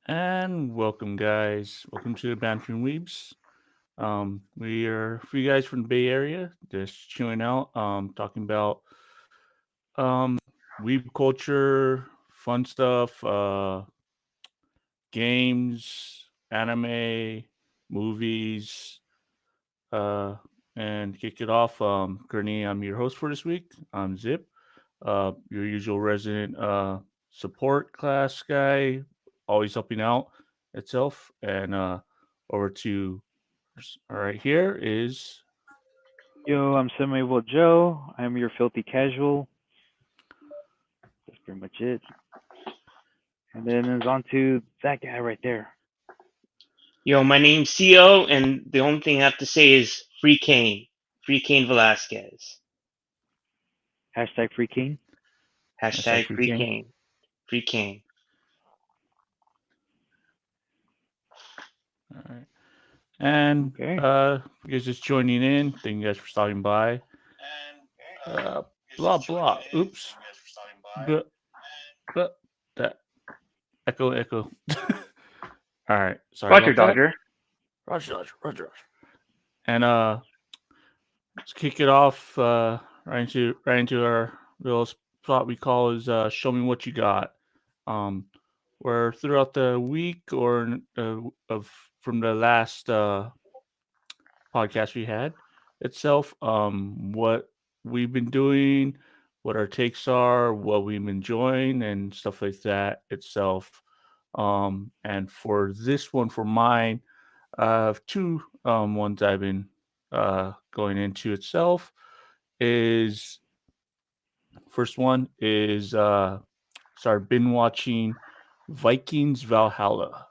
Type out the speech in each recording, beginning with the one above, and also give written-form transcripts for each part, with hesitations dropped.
And welcome, guys. Welcome to Bantering Weebs. We are for you guys from the Bay Area, just chilling out, talking about um, weeb culture, fun stuff, games, anime, movies, uh, and kick it off. Currently, I'm your host for this week. I'm Zip, your usual resident support class guy, always helping out itself. And over to all right. Here is Yo, I'm Semi-Well Joe. I'm your filthy casual. That's pretty much it. And then it's on to that guy right there. Yo, my name's Co, and the only thing I have to say is Free Kane Velasquez. Hashtag free king. hashtag Hashtag free Free king. Kane. Free Kane. All right. And Okay. you guys just joining in. Thank you guys for stopping by. Uh, blah blah. Oops. But that echo. All right. Sorry Roger, about that. Dodger. Roger. And let's kick it off right into our little spot we call is show me what you got. Um, where throughout the week or of from the last podcast we had itself, what we've been doing, what our takes are, what we've been enjoying, and stuff like that itself. And for this one, for mine, I have two ones I've been going into itself. Is first one is started been watching Vikings Valhalla.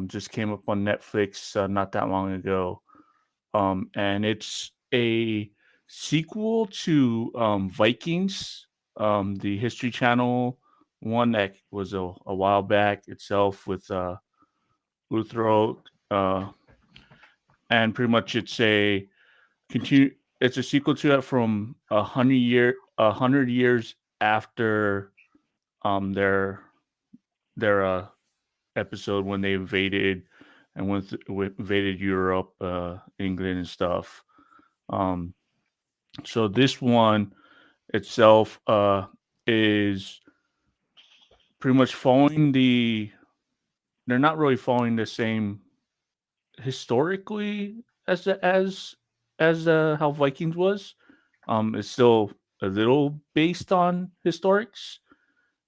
Just came up on Netflix not that long ago. And it's a sequel to Vikings, the History Channel one that was a while back itself with Luthro, and pretty much it's a continue. It's a sequel to it from 100 years after their their episode when they invaded and invaded Europe, England and stuff. Um, so this one itself is pretty much following the. They're not really following the same historically as how Vikings was. It's still a little based on historics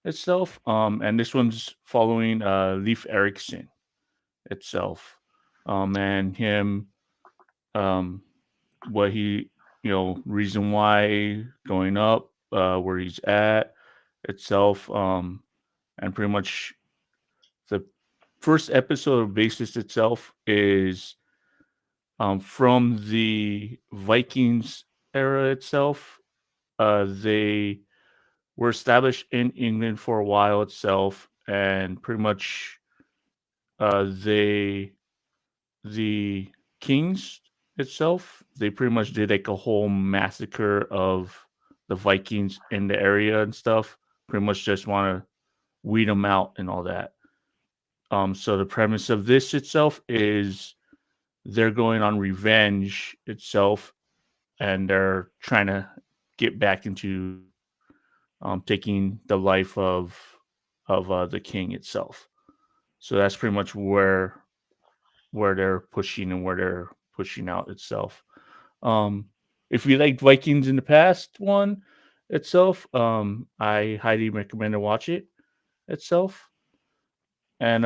itself. And this one's following Leif Erikson itself. And him, um, what he, reason why going up, where he's at itself, and pretty much the first episode of Basis itself is from the Vikings era itself. They were established in England for a while itself, and pretty much they the kings itself, they pretty much did like a whole massacre of the Vikings in the area and stuff. Pretty much just want to weed them out and all that. So the premise of this itself is they're going on revenge itself, and they're trying to get back into taking the life of the king itself. So that's pretty much where they're pushing and where they're pushing out itself. Um, if you liked Vikings in the past one itself, I highly recommend to watch it itself. And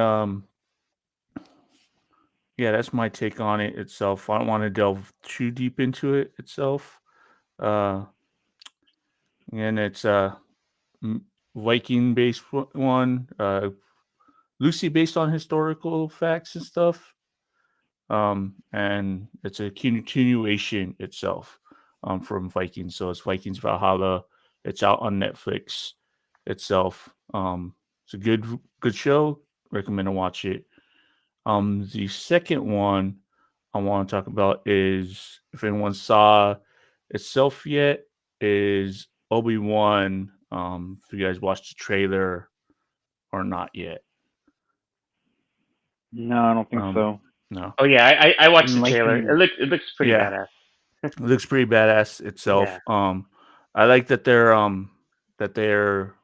yeah, that's my take on it itself. I don't want to delve too deep into it itself. Uh, and it's Viking based one, loosely based on historical facts and stuff. And it's a continuation itself from Vikings. So it's Vikings Valhalla. It's out on Netflix itself. It's a good show. Recommend to watch it. The second one I want to talk about is if anyone saw itself yet is Obi-Wan. If you guys watched the trailer or not yet. No, I don't think Um, so. no, Oh yeah, I watched the Didn't like trailer. him. It looks pretty yeah, badass. it looks pretty badass Yeah. itself. I like that they're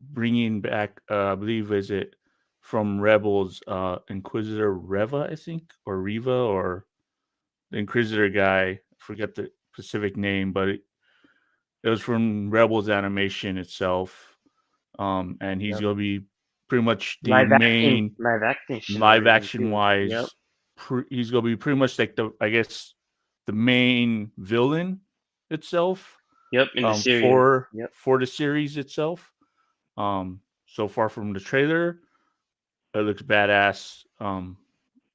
bringing back. I believe is it from Rebels, Inquisitor Reva, I think, or Reva, or the Inquisitor guy. I forget the specific name, but it was from Rebels animation itself. And he's Yep. gonna be pretty much the main Live action live version action too. Yep. wise. He's gonna be pretty much like the, I guess, the main villain itself. Yep. In the series. For Yep. the series itself. So far from the trailer, it looks badass.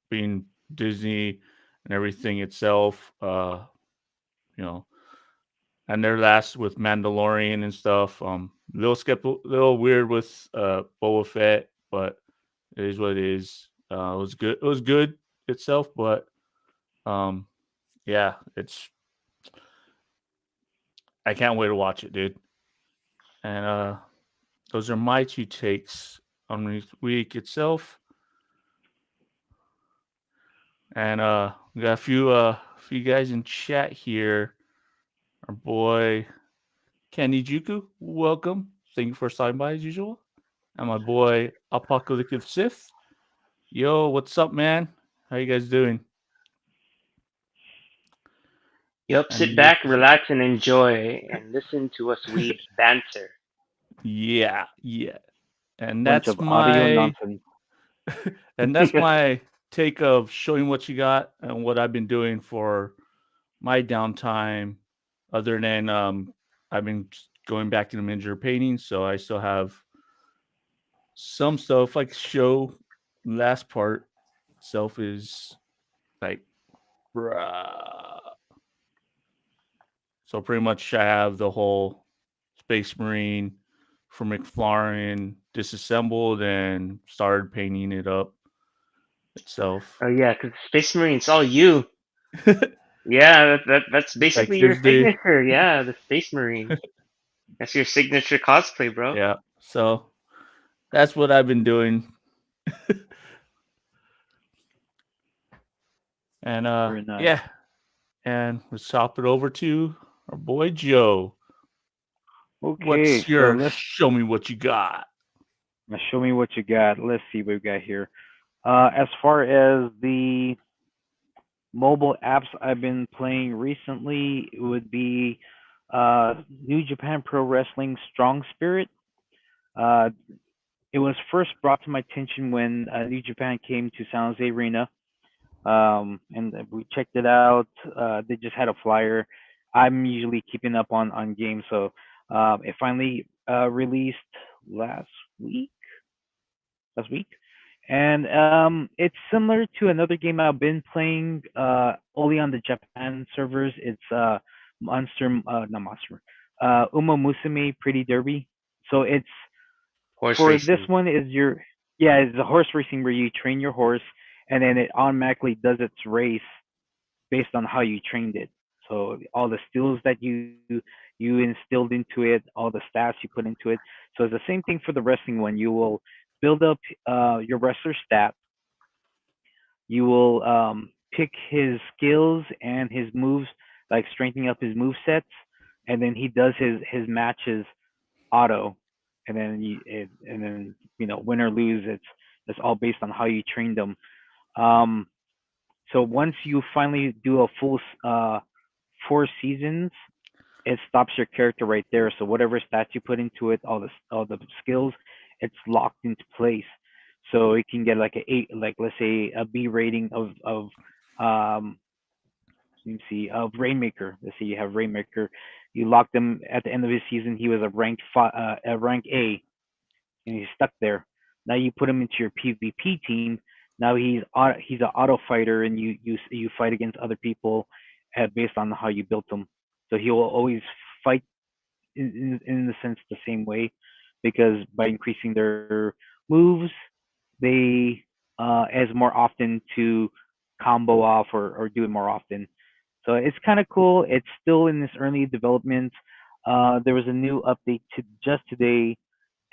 Being Disney and everything itself. You know, and their last with Mandalorian and stuff. Little weird with Boba Fett, but it is what it is. It was good. It was good itself, but um, yeah, it's I can't wait to watch it, dude. And those are my two takes on the week itself. And we got a few guys in chat here. Our boy Kenny Juku, welcome. Thank you for stopping by as usual. And my boy Apocalyptic Sith. Yo, what's up, man? How you guys doing? Yep. Sit And back, relax, and enjoy, and listen to us weebs banter. yeah, yeah. And Bunch that's of audio my nonsense. and that's my take of showing what you got and what I've been doing for my downtime. Other than I've been going back to the miniature painting, so I still have some stuff like show. Last part itself is like, bruh. So pretty much I have the whole Space Marine from McLaren disassembled and started painting it up itself. Oh yeah, 'cause Space Marine, it's all you. Yeah, that's Like basically your here's the signature. Yeah, the Space Marine. That's your signature cosplay, bro. yeah. So that's what I've been doing. And Very nice. yeah. And let's hop it over to our boy Joe. Okay, What's so your let's show me what you got? now show me what you got. Let's see what we got here. As far as the mobile apps I've been playing recently, it would be New Japan Pro Wrestling Strong Spirit. Uh, it was first brought to my attention when New Japan came to San Jose Arena, and we checked it out. They just had a flyer. I'm usually keeping up on games, so it finally released last week. Last week, and it's similar to another game I've been playing only on the Japan servers. It's not Monster, Uma Musume Pretty Derby. So it's Horse for this racing. one is your yeah, it's a horse racing where you train your horse and then it automatically does its race based on how you trained it. So all the skills that you instilled into it, all the stats you put into it. So it's the same thing for the wrestling one. You will build up your wrestler stat. You will pick his skills and his moves, like strengthening up his move sets, and then he does his matches auto, and then win or lose, it's all based on how you trained them. Um, so once you finally do a full 4 seasons, it stops your character right there. So whatever stats you put into it, all the skills, it's locked into place. So it can get like a eight, like let's say a B rating of um let me see of Rainmaker. Let's say you have Rainmaker, you lock them at the end of his season. He was a rank A, and he's stuck there. Now you put him into your PvP team. Now he's an auto fighter, and you fight against other people based on how you built him. So he will always fight in the sense the same way, because by increasing their moves, they as more often to combo off or do it more often. So it's kind of cool. It's still in this early development. There was a new update to just today,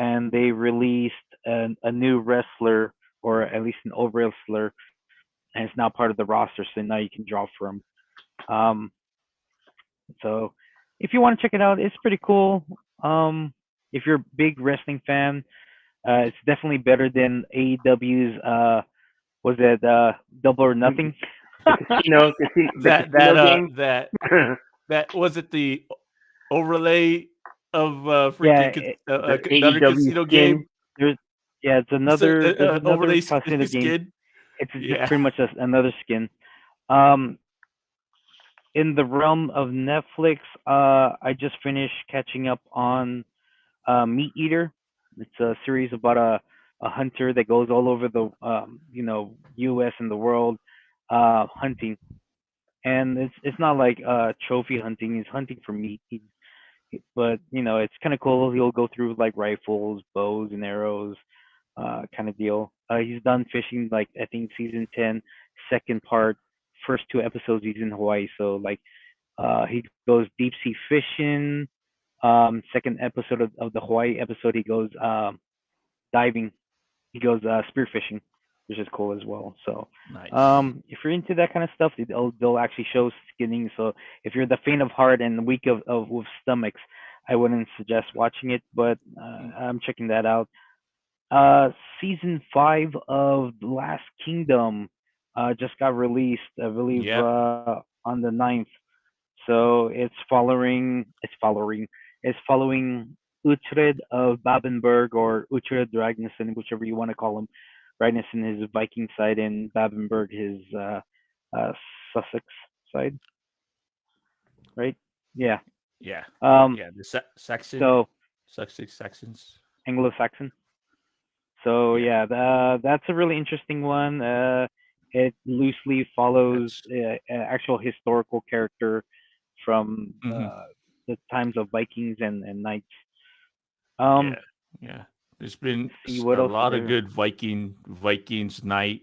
and they released a new wrestler. or at least an old wrestler, and it's now part of the roster. So now you can draw for him. Um, so if you want to check it out, it's pretty cool. If you're a big wrestling fan, it's definitely better than AEW's. Was it Double or Nothing? The casino game. that was it. The overlay of Yeah, The another AEW casino skin. game. there's yeah, there's another Overlay casino game. skin. It's just Yeah, pretty much another skin. Um, in the realm of Netflix, I just finished catching up on Meat Eater. It's a series about a hunter that goes all over the U.S. and the world hunting, and it's not like trophy hunting. He's hunting for meat. But it's kind of cool. He'll go through like rifles, bows, and arrows, kind of deal. He's done fishing like I think season 10, second part, first two episodes he's in Hawaii. So like he goes deep sea fishing. Second episode of the Hawaii episode, he goes diving. He goes spearfishing, which is cool as well. So nice. if you're into that kind of stuff, they'll actually show skinning. So if you're the faint of heart and weak of with stomachs, I wouldn't suggest watching it. But I'm checking that out. Season 5 of The Last Kingdom just got released, I believe, Yep. on the 9th. So it's following Uhtred of Babenberg or Uhtred Ragnarsson, whichever you want to call him. Ragnarsson his Viking side and Babenberg his uh, Sussex side, right? Yeah. Yeah. Um. Yeah. The Saxon, So Sussex Saxons. Anglo-Saxon. So Yeah. yeah, that's a really interesting one. It loosely follows That's an actual historical character from hmm the times of Vikings and knights. Um, yeah. Yeah. There's been see what a else is lot of there. good Vikings night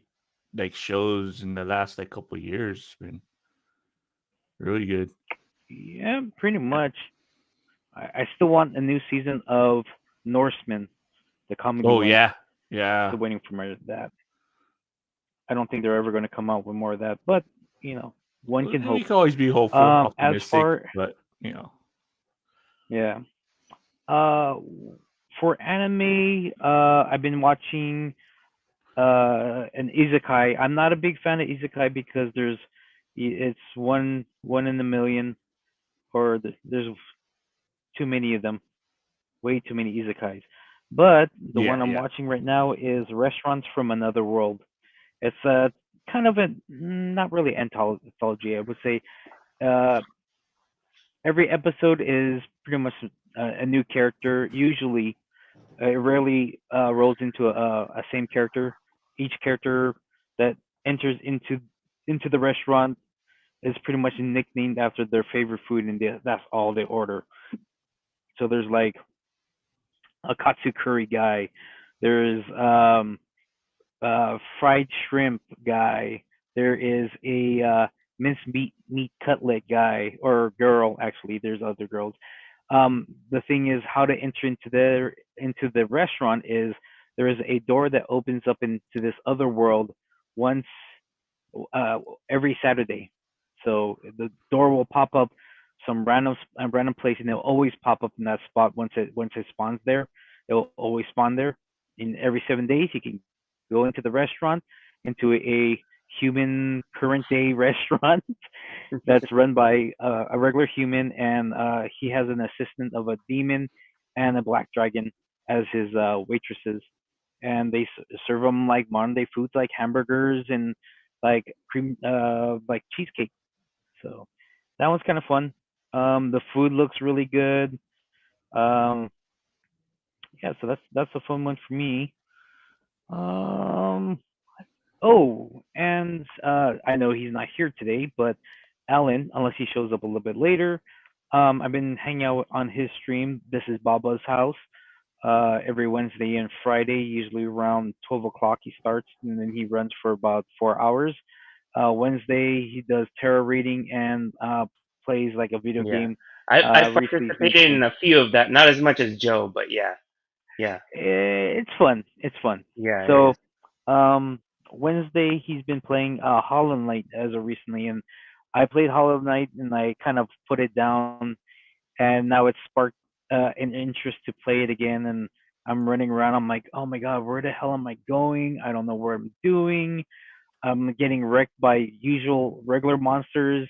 like shows in the last like couple of years. It's been really good. Yeah, pretty Yeah. much. I still want a new season of Norseman, the comedy Oh one. yeah. Yeah. Still waiting for that. I don't think they're ever going to come out with more of that, but you know, one can We hope. can always be hopeful, As optimistic, far but you know. yeah, uh, for anime, I've been watching an isekai. I'm not a big fan of isekai because it's one in a million, or there's too many of them, way too many isekais. But the Yeah. one I'm Yeah. watching right now is Restaurants from Another World. It's a kind of a not really anthology. I would say uh, every episode is pretty much a new character. Usually, it rarely rolls into a same character. Each character that enters into the restaurant is pretty much nicknamed after their favorite food, and that's all they order. So there's like a katsu curry guy. There's fried shrimp guy. There is a minced meat cutlet guy or girl. Actually, there's other girls. The thing is, how to enter into the restaurant is there is a door that opens up into this other world once uh, every Saturday. So the door will pop up some random place, and it'll always pop up in that spot once it spawns there. It will always spawn there. In every 7 days, you can go into the restaurant, into a human current day restaurant that's run by a regular human, and he has an assistant of a demon and a black dragon as his waitresses, and they serve them like modern day foods like hamburgers and like cheesecake. So that one's kind of fun. The food looks really good. Um, yeah, so that's a fun one for me. Um, Oh, and I know he's not here today, but Alan, unless he shows up a little bit later, I've been hanging out on his stream. This is Baba's house. Every Wednesday and Friday, usually around 12 o'clock he starts, and then he runs for about 4 hours. Wednesday he does tarot reading and plays like a video Yeah, game. I've Recently he's been participated playing. in a few of that. Not as much as Joe, but yeah, yeah, It's fun. It's fun. yeah. It So is. Um, Wednesday he's been playing Hollow Knight as of recently, and I played Hollow Knight and I kind of put it down, and now it's sparked an interest to play it again, and I'm running around. I'm like, oh my god, where the hell am I going? I don't know what I'm doing. I'm getting wrecked by usual regular monsters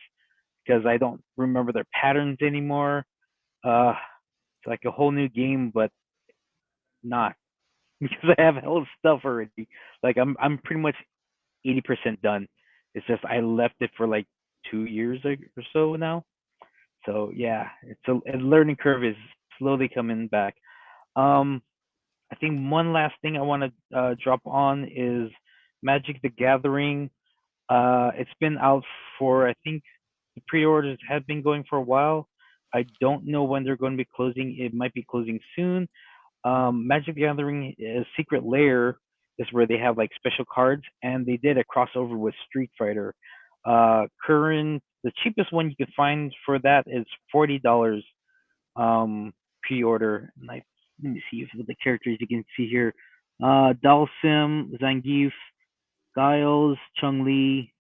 because I don't remember their patterns anymore. It's like a whole new game, but not because I have hell of stuff already. Like I'm pretty much 80% done. It's just I left it for like 2 years or so now. So yeah, a learning curve is slowly coming back. Um, I think one last thing I want to drop on is Magic the Gathering. It's been out for I think the pre-orders have been going for a while. I don't know when they're going to be closing. It might be closing soon. Magic the Gathering Secret Lair is where they have like special cards, and they did a crossover with Street Fighter. The cheapest one you can find for that is $40 pre-order. Let me see if the characters you can see here. Dalsim, Zangief, Giles, Chung Li,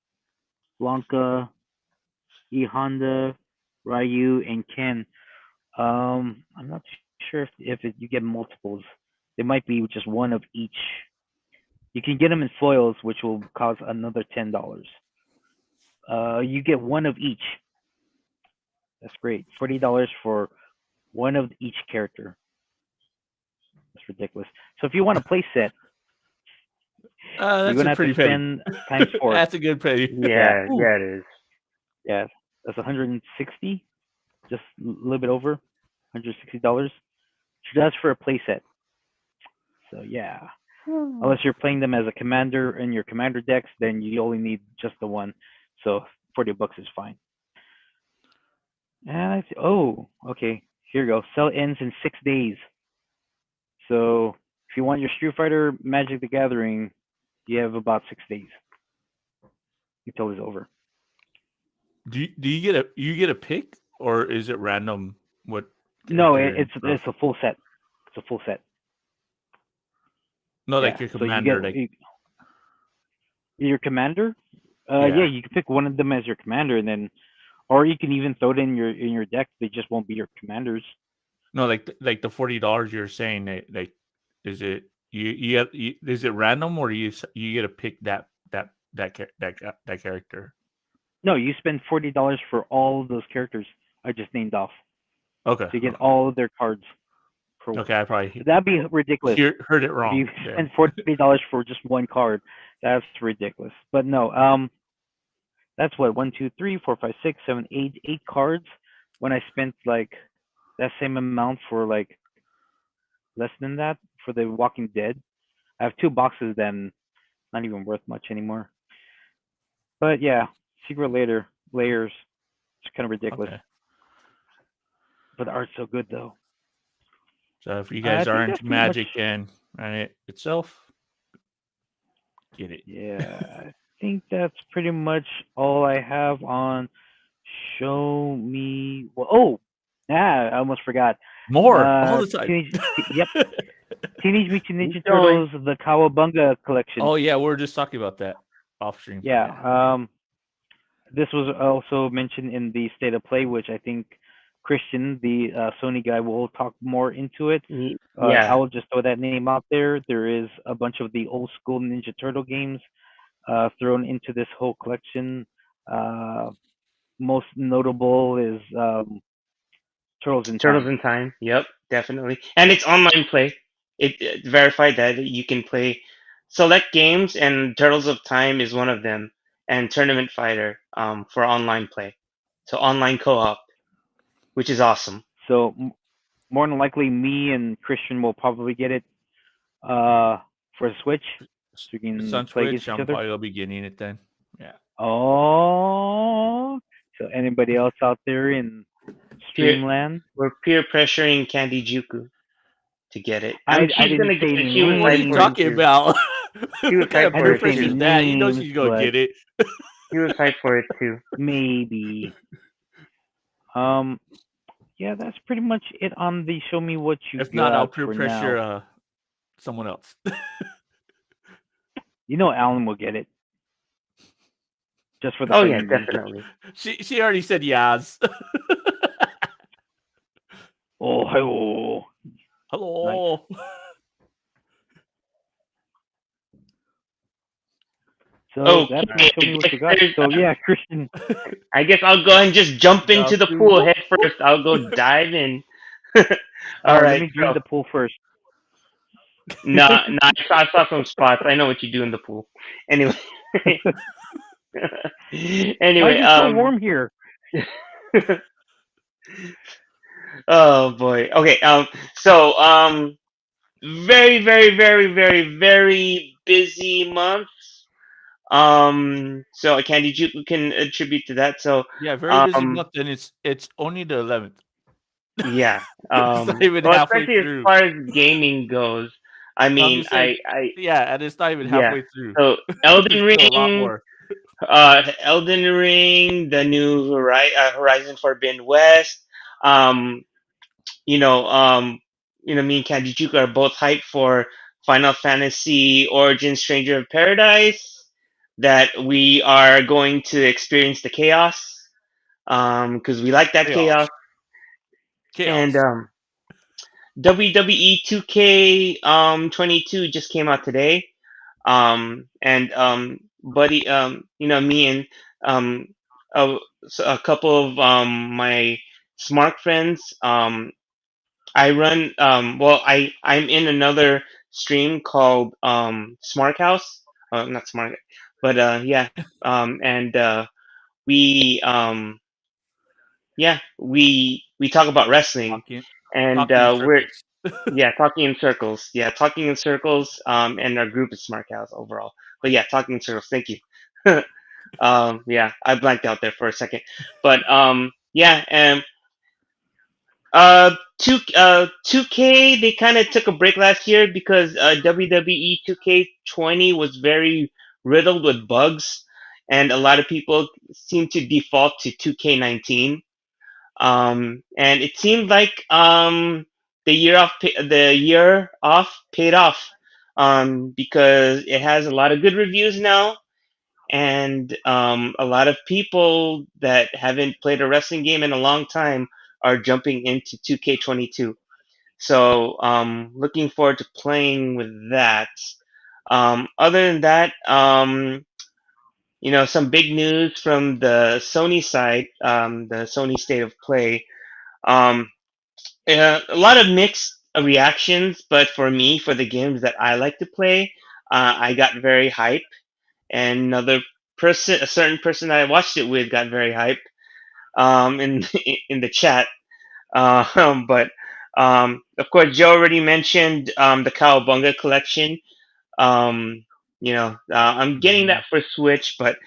Blanca, E Honda, Ryu, and Ken. I'm not sure if you get multiples. It might be just one of each. You can get them in foils, which will cost another $10. You get one of each. That's great. $40 for one of each character. That's ridiculous. So if you want a play set, you're That's gonna a have to pretty penny. spend times four. That's a good penny. Yeah, Yeah, Ooh. yeah, it is. yeah. That's 160, just a little bit over $160. That's for a play set. So yeah. Unless you're playing them as a commander in your commander decks, then you only need just the one. So $40 is fine. And okay. Here you go. Sell ends in 6 days. So if you want your Street Fighter Magic the Gathering, you have about 6 days until it's over. Do you get a pick, or is it random what No, character and stuff? it's a full set. It's a full set. No, like Yeah. your So you get commander, like your commander. Yeah, yeah. you can pick one of them as your commander, and then, or you can even throw it in your deck. They just won't be your commanders. No, like the $40 you're saying. Like, is it is it random, or you get to pick that character? No, you spend $40 for all of those characters I just named off. Okay, So you get okay, all of their cards. For okay. I probably that'd be ridiculous heard it if wrong. you Yeah. spend $40 for just one card. That's ridiculous. But no, that's what 1, 2, 3, 4, 5, 6, 7, 8 cards. When I spent like that same amount for like less than that for the Walking Dead, I have two boxes. Then not even worth much anymore. But yeah, secret later layers. It's kind of ridiculous. Okay. But the art's so good though. So if you I guys are think that's into pretty much. Magic and it itself, get it. Yeah, I think that's pretty much all I have on Show Me. Oh, yeah, I almost forgot. More all the time. Yep, Teenage Mutant Keep Ninja going. Turtles, the Kawabunga collection. Oh yeah, we were just talking about that off stream. Yeah, Yeah. this was also mentioned in the State of Play, which I think Christian, the Sony guy, will talk more into it. I Yeah, will just throw that name out there. There is a bunch of the old school Ninja Turtle games thrown into this whole collection. Uh, Most notable is Turtles in Turtles Time. in Time. Yep, definitely. And it's online play. It verified that you can play select games, and Turtles of Time is one of them, and Tournament Fighter for online play. So online co-op, which is awesome. So more than likely, me and Christian will probably get it uh, for the Switch, so we It's can on play against Switch. each I'm other. probably gonna be getting it then. Yeah. Oh, so anybody else out there in Peer, Streamland? we're peer pressuring Candy Juku to get it. I mean, I she's didn't gonna get say it. any She was What are hyped you names. for it talking too. about? She was What kind hyped of I for peer didn't it say pressure any too. is that? You know names, she's gonna but get it. She was hyped for it too. maybe. Um, yeah, that's pretty much it on the Show Me What You If not, I'll Got peer for pressure now. someone else. You know, Alan will get it just for the Oh yeah, fighting game. definitely. She already said yes. Oh, oh, nice. Hello. So that Okay, show me what you got. So yeah, Christian. I guess I'll go ahead and just jump into Jump the to pool whoop, head whoop. first. I'll go dive in. All No, let right, me so drain the pool first. I saw some spots. I know what you do in the pool. Anyway, Why is anyway, it so warm here? oh boy. Okay, very, very, very, very, very busy month. So Candy you can attribute to that. So, Yeah, very busy um, month, and it's only the 11th. yeah. It's not even Well, halfway especially as through. far as gaming goes, I I'm mean, just saying, yeah, and it's not even yeah. halfway through. So There's Elden still a lot Ring, more. the new Horizon Forbidden West. Um, you know, me and Kanjijuku are both hyped for Final Fantasy Origin Stranger of Paradise. That we are going to experience the chaos, because we like that chaos. Chaos. And Chaos. WWE 2K 22 just came out today. And buddy, me and um, a, a couple of my smart friends. I run. I'm in another stream called Smart House. Not Smart, but yeah. And we we talk about wrestling, Talking and talking in we're circles. yeah, talking in circles. Yeah, talking in circles. And our group is Smart Cows overall. But yeah, talking in circles. Thank you. Yeah, I blanked out there for a second. But yeah, and two K they kind of took a break last year because WWE 2K20 was very riddled with bugs, and a lot of people seem to default to 2K19. And it seemed like the year off paid off, because it has a lot of good reviews now, and a lot of people that haven't played a wrestling game in a long time are jumping into 2K22. So looking forward to playing with that. Other than that, some big news from the Sony side, the Sony State of Play. Um, a lot of mixed reactions, but for me, for the games that I like to play, I got very hype, and a certain person that I watched it with, got very hype. In in the chat. But of course, Joe already mentioned the Cowabunga collection. I'm getting Mhm. that for Switch, but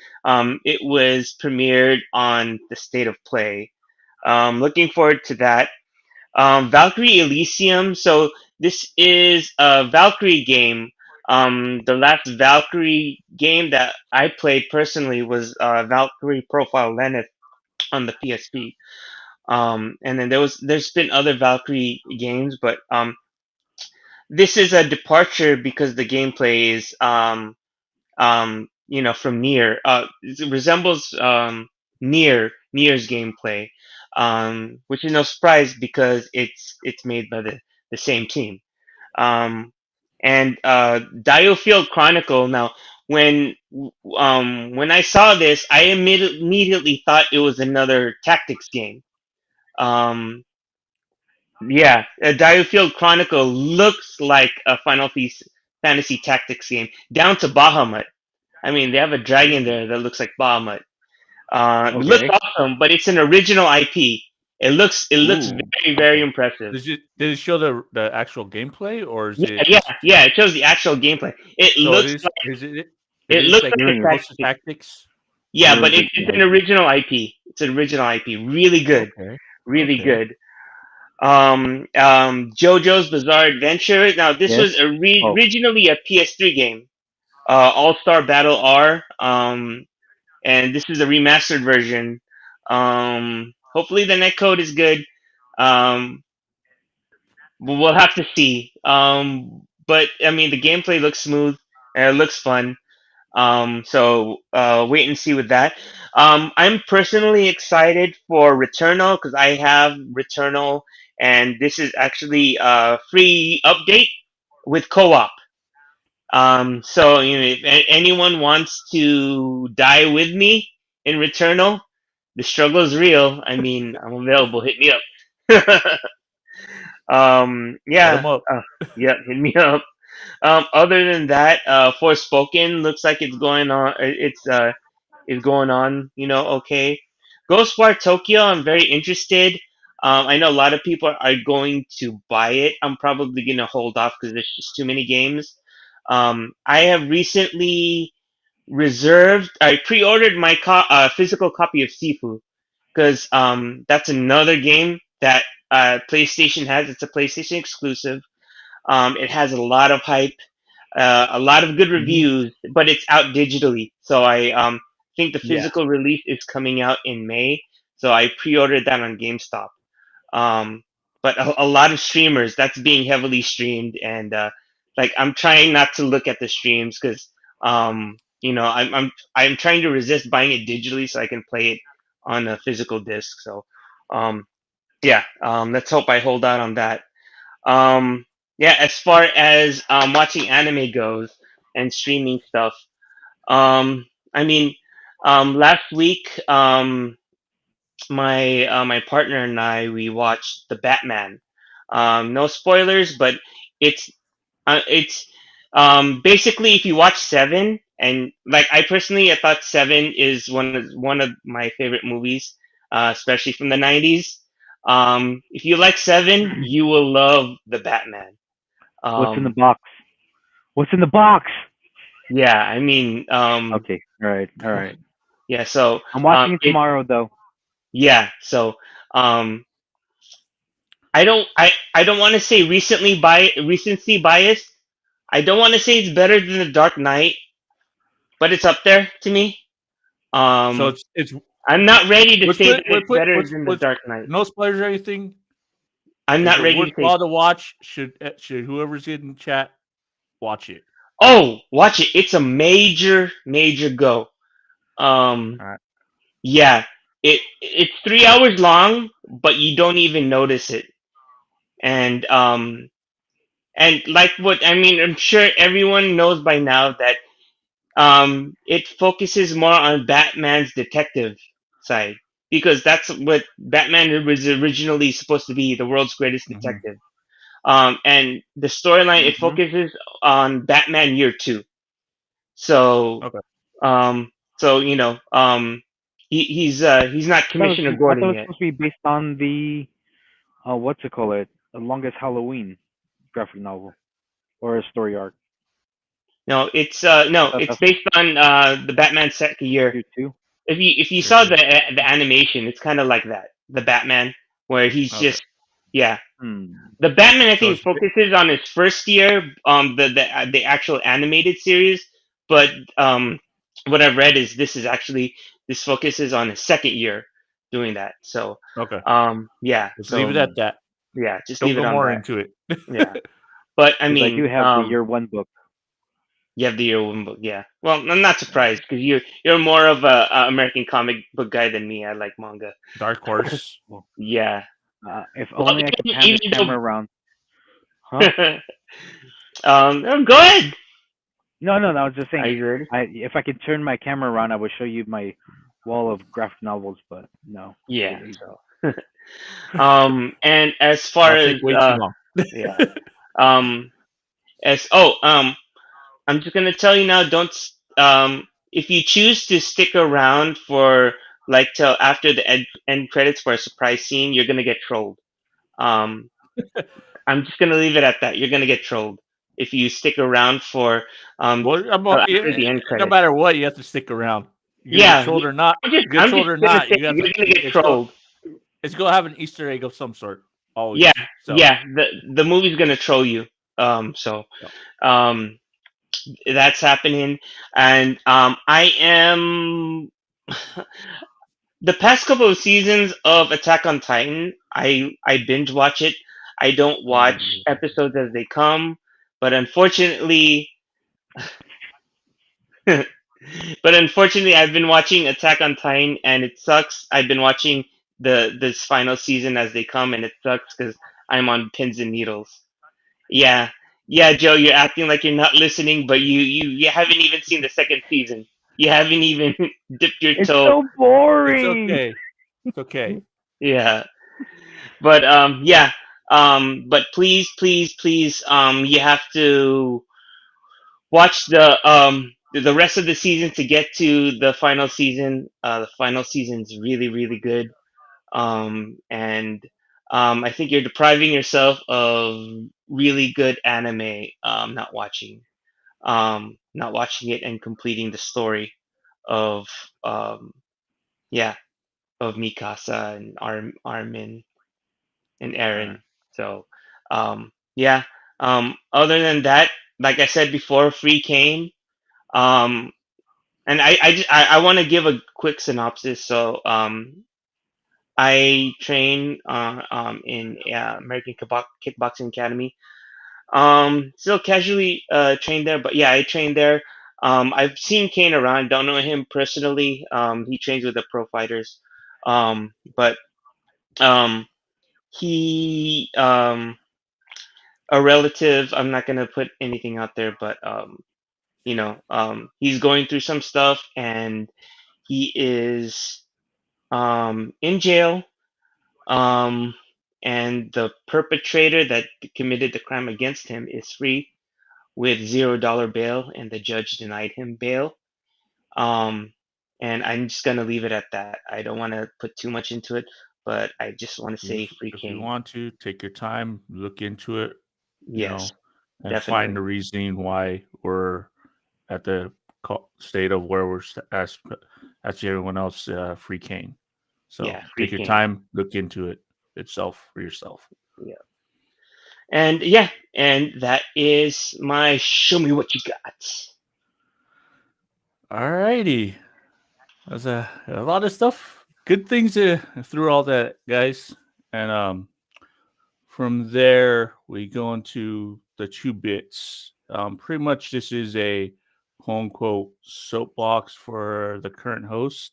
it was premiered on the State of Play. Looking forward to that. Valkyrie Elysium. So this is a Valkyrie game. The last Valkyrie game that I played personally was Valkyrie Profile Lenneth on the PSP. And then there's been other Valkyrie games, but this is a departure because the gameplay is from Nier. It resembles Nier's gameplay, which is no surprise because it's made by the same team. Um, and Diofield Chronicle. Now, when I saw this, I immediately thought it was another tactics game. Um, yeah, Diofield Chronicle looks like a Fantasy Tactics game, down to Bahamut. I mean, they have a dragon Ooh. there that looks like Bahamut. It looks Okay. awesome, but it's an original IP. It looks Ooh. very, very impressive. Did it show the actual gameplay, or is Yeah, it yeah, just yeah. It shows the actual gameplay. It so looks like it it is looks like like a Experience. close to tactic. tactics? Yeah, Really but good. it's an original IP. It's an original IP. Really good, Okay. really Okay. good. JoJo's Bizarre Adventure. Now, this Yes. was Oh. originally a PS3 game, All Star Battle R. And this is a remastered version. Hopefully the netcode is good. Um, but we'll have to see. But I mean, the gameplay looks smooth and it looks fun. So wait and see with that. I'm personally excited for Returnal because I have Returnal, and this is actually a free update with co-op. So if anyone wants to die with me in Returnal, the struggle is real. I mean, I'm available. Hit me up. Hit Yeah. them up. Yeah. Hit me up. Other than that, Forspoken looks like it's going on. It's is going on. Okay. Ghostwire Tokyo. I'm very interested. I know a lot of people are going to buy it. I'm probably gonna hold off because there's just too many games. I have recently reserved. I pre-ordered my physical copy of Sifu because that's another game that PlayStation has. It's a PlayStation exclusive. It has a lot of hype, a lot of good Hmm. reviews, but it's out digitally. So I think the Yeah. physical release is coming out in May. So I pre-ordered that on GameStop. Um, but a lot of streamers, that's being heavily streamed, and like I'm trying not to look at the streams because I'm trying to resist buying it digitally so I can play it on a physical disc. So um, yeah, let's hope I hold out on that. Um, yeah, as far as watching anime goes and streaming stuff, I mean, last week, my partner and I we watched the Batman. No spoilers, but it's it's basically if you watch Seven and like I personally I thought Seven is one of my favorite movies, especially from the '90s. If you like Seven, you will love the Batman. What's in the Um, box? What's in the box? yeah, I mean, Okay. All right. All right. yeah. So I'm watching it it tomorrow though. yeah. So um, I don't want to say recency biased. I don't want to say it's better than the Dark Knight, but it's up there to me. So Um, it's I'm not ready to what's say that put it's better than the what's Dark Knight. no spoilers or anything. I'm Is not it ready to worthwhile say. to watch? Should whoever's in chat watch it? Oh, watch it. It's a major, major go. Um, All right. yeah, it's 3 hours long, but you don't even notice it. And like what I mean, I'm sure everyone knows by now that it focuses more on Batman's detective side because that's what Batman was originally supposed to be, the world's greatest Mm-hmm. detective. And the storyline it Hmm. focuses on Batman Year Two. So, Okay. um, he's not Commissioner I thought it Gordon was yet. supposed to be based on the what's it called it? The Longest Halloween graphic novel or a story arc. No, it's I no, thought it's that's based on the Batman second year. you too. If you Here saw too. the animation, it's kind of like that. The Batman where he's Okay. just yeah. Hmm. The Batman I So think it's focuses on his first year, the actual animated series, but what I've read is this focuses on his second year doing that. So okay. yeah, Let's leave so it at Hmm. that. yeah, just Don't leave it go on more that. into it. Yeah, but I Because I do mean have the year one book. you have the year one book. Yeah, well I'm not Yeah. surprised because you're more of a American comic book guy than me. I like manga. Dark Horse. Well, Yeah, if well only I could pan this even camera around. Huh? though go ahead. No, no, no. I was just Are saying, you ready? if I could turn my camera around, I would show you my wall of graphic novels, but no, too Yeah. lazy. So, and as far That'll as take way too long. yeah, um, as oh, I'm just gonna tell you now. Don't if you choose to stick around for like till after the end credits for a surprise scene, you're gonna get trolled. Um, I'm just gonna leave it at that. You're gonna get trolled if you stick around for Well, till after yeah, the end no credits. matter what, you have to stick around. You're gonna get Yeah, trolled or not. Get I'm trolled just or gonna not, say you have you're to. gonna get trolled. It's gonna have an Easter egg of some sort Yeah, always. So yeah. The movie's gonna troll you. So yeah. um, that's happening, and I am the past couple of seasons of Attack on Titan. I binge watch it. I don't watch episodes as they come, but unfortunately, But unfortunately, I've been watching Attack on Titan, and it sucks. I've been watching the this final season as they come, and it sucks because I'm on pins and needles. Yeah, yeah, Joe, you're acting like you're not listening, but you haven't even seen the second season. You haven't even dipped your It's toe. so It's boring. okay. It's okay. Yeah, but yeah, but please, please, please, you have to watch the rest of the season to get to the final season. The final season's really, really good. And I think you're depriving yourself of really good anime. Not watching it and completing the story of um, yeah, of Mikasa and Armin and All right. Eren. So yeah. Other than that, like I said before, Free came. Um, and I want to give a quick synopsis. So I train in American Kickboxing Academy. Still casually trained there, but yeah, I trained there. I've seen Kane around. Don't know him personally. He trains with the pro fighters. But um, he a relative. I'm not gonna put anything out there, but he's going through some stuff, and he is in jail. Um, and the perpetrator that committed the crime against him is free with $0 bail, and the judge denied him bail. Um, and I'm just gonna leave it at that. I don't want to put too much into it, but I just want to say free If you Kane. want to take your time, look into it, you Yes, know, and find definitely. the reasoning why we're at the state of where we're as everyone else free cane. Yeah, So free take your Kane. time, look into it itself for yourself. Yeah. And yeah, and that is my show me what you got. Alrighty, that's a lot of stuff. Good things through all that, guys. And from there we go into the two bits. Pretty much this is a quote unquote soapbox for the current host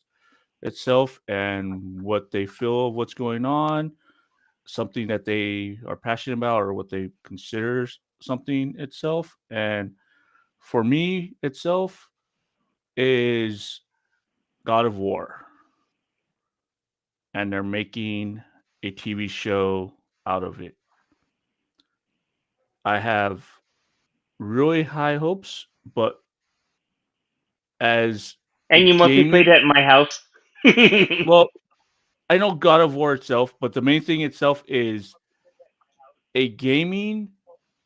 itself and what they feel of what's going on, something that they are passionate about or what they consider something itself. And for me itself is God of War, and they're making a TV show out of it. I have really high hopes, but as a And you mostly played gaming, at my house. well, I know God of War itself, but the main thing itself is a gaming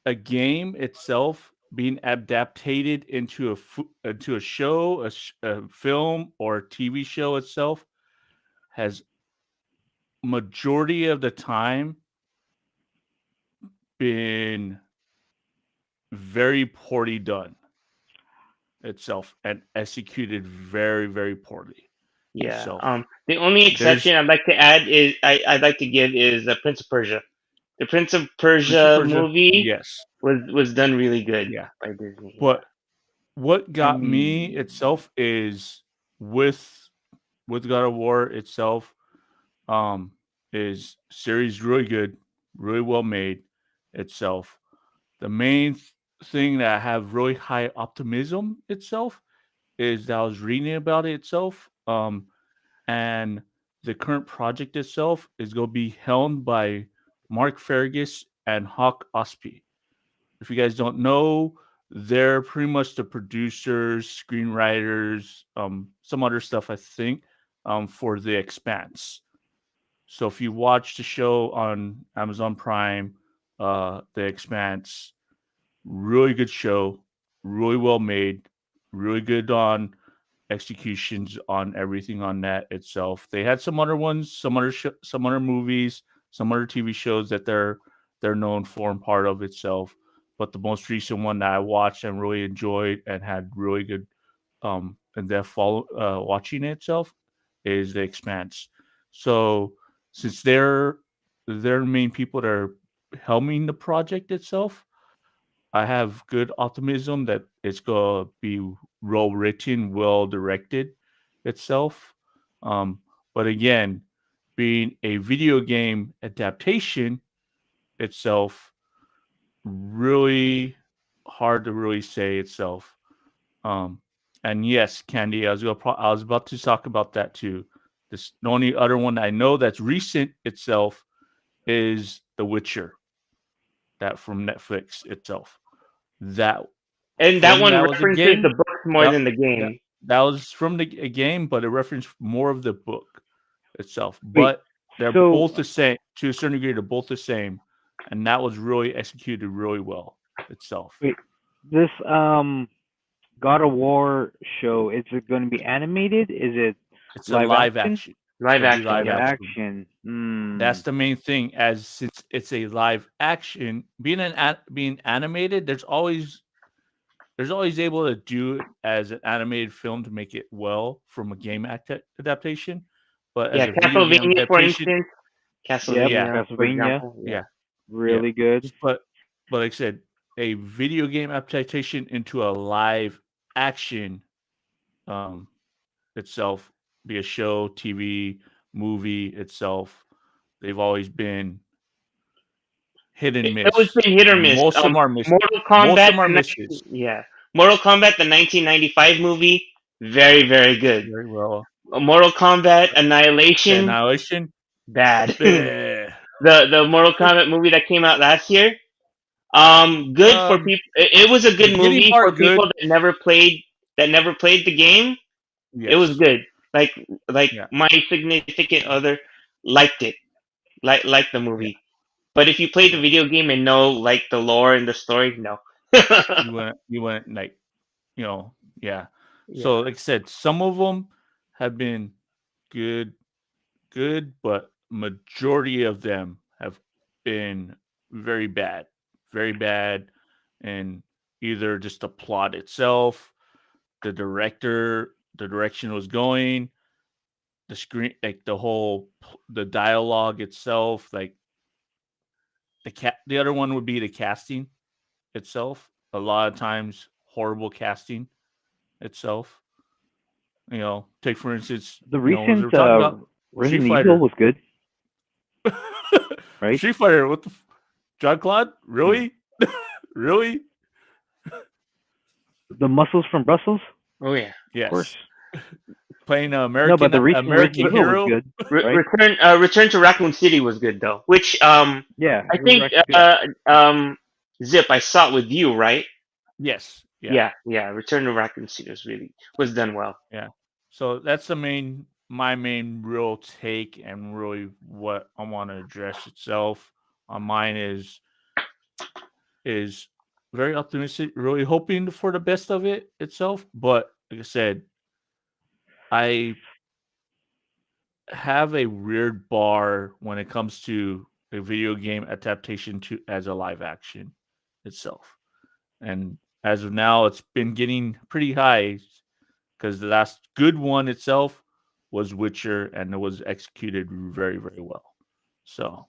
a game itself being adapted into into a show, a film, or a TV show itself has majority of the time been very poorly done itself and executed very, very poorly Yeah. itself. The only There's exception I'd like to add is I'd like to give is the Prince of Persia. The Prince of Prince of Persia Persia, movie yes, was done really good yeah. by Disney. Yeah. But what got me And itself is with God of War itself, um, is series really good, really well made itself. The main thing that I have really high optimism itself is that I was reading about it itself, and the current project itself is going to be helmed by Mark Fergus and Hawk Ospey. If you guys don't know, they're pretty much the producers, screenwriters, some other stuff, I think, for The Expanse. So if you watch the show on Amazon Prime, The Expanse, really good show, really well made, really good on executions on everything on that itself. They had some other ones, some other movies, some other TV shows that they're known for and part of itself. But the most recent one that I watched and really enjoyed and had really good and depth follow watching it itself is The Expanse. So since they're the main people that are helming the project itself, I have good optimism that it's gonna be well written, well directed itself. Um, but again, being a video game adaptation itself, really hard to really say itself. Um, and yes, Candy, I was about to talk about that too. The only other one I know that's recent itself is The Witcher, that from Netflix itself. That And that from one that was a references the game. books more That than the that game. that was from a game, but it referenced more of the book itself. Wait, But they're so both the same to a certain degree. They're both the same, and that was really executed really well itself. wait, this God of War show, is it going to be animated? Is it It's a live live action? action. It's Live gonna be action, live Live yeah. action. action. That's the main thing. As since it's a live action, being animated, there's always able to do it as an animated film to make it well from a game adaptation. But as Yeah, a video game Castlevania, for adaptation, instance. Yep, yeah, Castlevania, for Castlevania, example. Yeah. yeah, yeah. really good. But like I said, a video game adaptation into a live action um itself, be a show, TV, movie itself, they've always been hit and It was miss. been hit or And miss. most of them are miss. Mortal Most Kombat, of them are misses. yeah, Mortal Kombat, the 1995 movie, very very good. Very well. Mortal Kombat The Annihilation, Annihilation. bad. Bleh. The Mortal Kombat movie that came out last year, good for Um, people. It was a the good beginning movie for part people good. that never played the game. It was Yes. good. Like like Yeah. my significant other liked it, liked the Yeah. movie. But if you play the Yeah. video game and know like the lore and the story, no. You went like, you know, yeah. Yeah. So like I said, some of them have been good, good, but majority of them have been very bad, and either just the plot itself, the direction it was going, the screen, like the dialogue itself, like the other one would be the casting itself. A lot of times, horrible casting itself. Take for instance, The as we recent were talking about Street Resident Evil Fighter. was good, right? Street Fighter, John Claude? Hmm. Really? Really? The Muscles from Brussels, Oh yeah. of course. Yes. Playing an No, but the recent American Resident Evil was hero. good, right? Return to Raccoon City was good though. Which Yeah, I it was think actually good. Zip, I saw it with you, right? Yes. Yeah. Yeah, yeah. Return to Raccoon City was done well. Yeah. So that's my main real take, and really what I want to address itself on mine is very optimistic, really hoping for the best of it itself. But like I said, I have a weird bar when it comes to a video game adaptation to as a live action itself. And as of now, it's been getting pretty high because the last good one itself was Witcher, and it was executed very, very well. So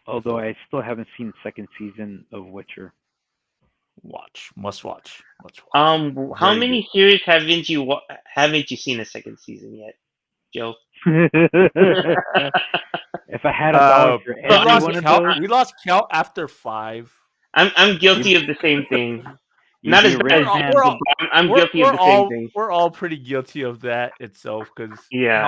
Although I still haven't seen the second season of Witcher. must watch. How Very good. many series haven't you seen a second season yet, Joe? If I had $1 for We So every lost one of count. those, We lost count after 5. I'm you'd guilty of the same thing. you'd Not be as a bad rich as you, man. but I'm guilty of the same thing. We're all pretty guilty of that itself because Yeah.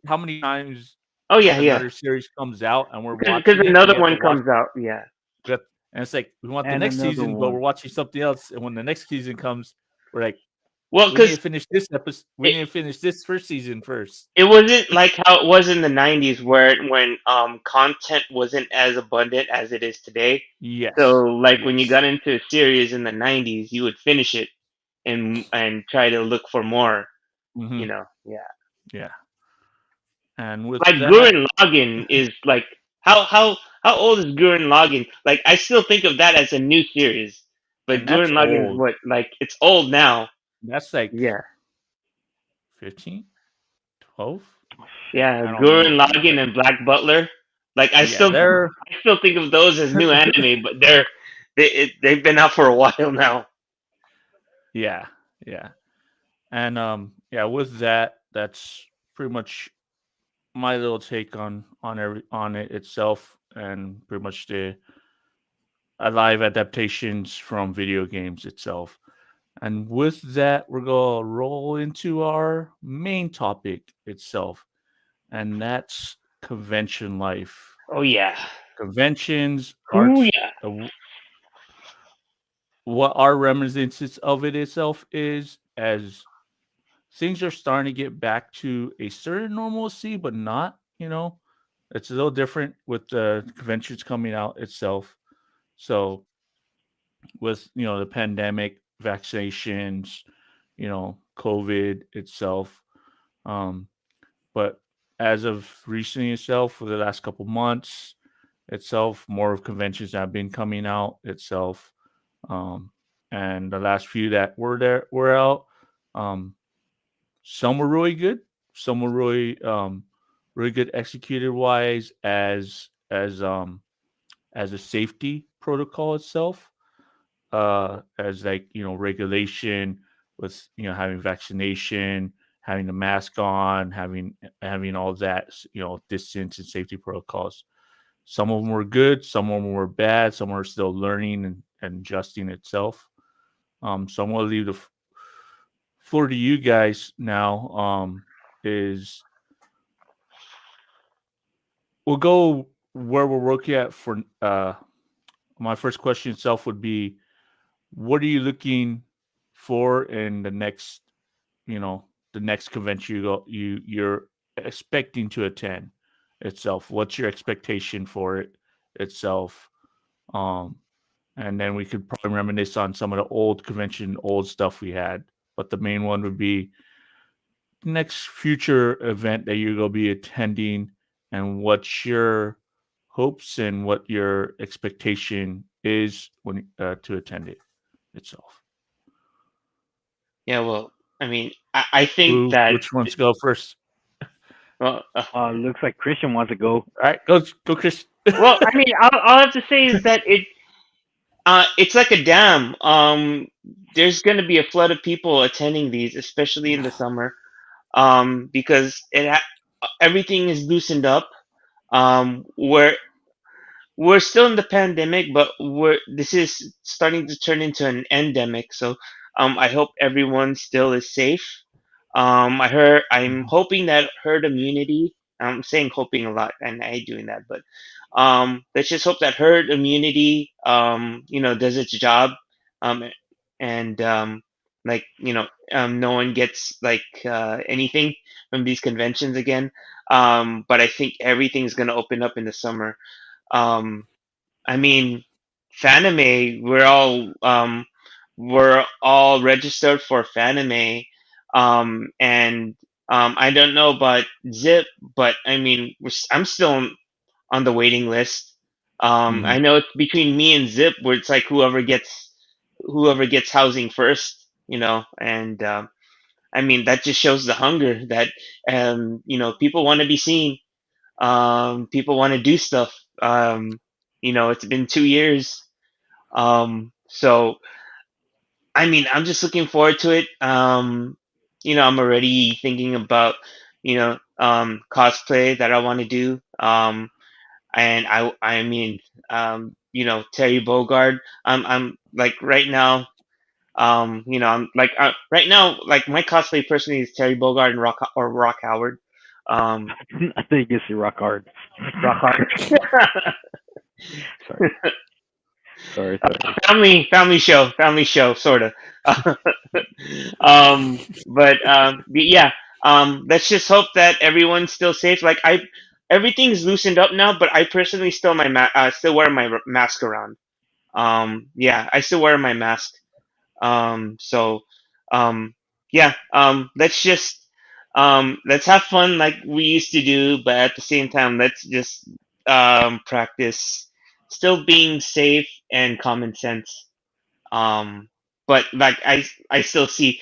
how many times Oh yeah, yeah. another series comes out and we're Because watching it, another one comes out. Yeah. and it's like we want the And next another season, but we're one. watching something else, and when the next season comes, we're like, Well, we need because to finish this episode. We need to finish this first season first. it wasn't like how it was in the 90s where when content wasn't as abundant as it is today. So Yes, like when you yes, got into a series in the 90s, you would finish it and try to look for more, hmm Yeah. yeah. And with Like that, Gurren Lagann is like how old is Gurren Lagann? Like I still think of that as a new series. But and that's Gurren Lagann is old. what like it's old now. That's like Yeah. 15, 12. Oh, shit, Yeah, I don't know. Gurren It's Lagann like and Black Butler. Like Yeah, they're I still think of those as new anime, but they've been out for a while now. yeah, yeah. And yeah, with that, that's pretty much my little take on it itself, and pretty much the live adaptations from video games itself. And with that, we're gonna roll into our main topic itself, and that's convention life. Oh yeah. Conventions, Oh arts, yeah. what our reminiscence of it itself is, as things are starting to get back to a certain normalcy, but not. It's a little different with the conventions coming out itself. So with the pandemic, vaccinations, COVID itself. Um, but as of recently itself, for the last couple months itself, more of conventions have been coming out itself. Um, and the last few that were out. Um, some were really good. Some were really good executed wise as a safety protocol itself. As like regulation with having vaccination, having the mask on, having all that distance and safety protocols. Some of them were good, some of them were bad, some are still learning and adjusting itself. So I'm gonna leave the floor to you guys now. Is we'll go where we're looking at for my first question itself would be, what are you looking for in you know the next convention you're expecting to attend itself? What's your expectation for it itself? um and then we could probably reminisce on some of the old convention old stuff we had, but the main one would be next future event that you're going to be attending, and what's your hopes and what your expectation is when to attend it itself. Yeah. Well, I mean, I think Who that which wants to go first? well, Looks like Christian wants to go. All right, go Chris. well, I mean, all I have to say is that it's like a dam. There's going to be a flood of people attending these, especially in the summer, because everything is loosened up. Where we're still in the pandemic, but this is starting to turn into an endemic. So, I hope everyone still is safe. I'm Mhm. hoping that herd immunity. I'm saying hoping a lot, and I hate doing that, but let's just hope that herd immunity, does its job, um, and like no one gets like anything from these conventions again. But I think everything's gonna open up in the summer. Um, I mean, Fanime, we're all registered for Fanime, and I don't know about Zip, but I mean, I'm still on the waiting list. Hmm. I know it's between me and Zip, where it's like whoever gets housing first, and I mean that just shows the hunger that people want to be seen. People want to do stuff. It's been 2 years. So I mean, I'm just looking forward to it. I'm already thinking about, cosplay that I want to do. And I mean, Terry Bogard. I'm like right now. I'm like right now, like my cosplay personally is Terry Bogard and Rock Howard. Um, I think it's rock hard. Rock hard. Sorry, sorry. family show, sort of. But yeah, let's just hope that everyone's still safe. Like everything's loosened up now, but I personally still wear my mask around. Yeah, I still wear my mask. So, um, yeah, let's have fun like we used to do, but at the same time, let's just practice still being safe and common sense. Um, but like I see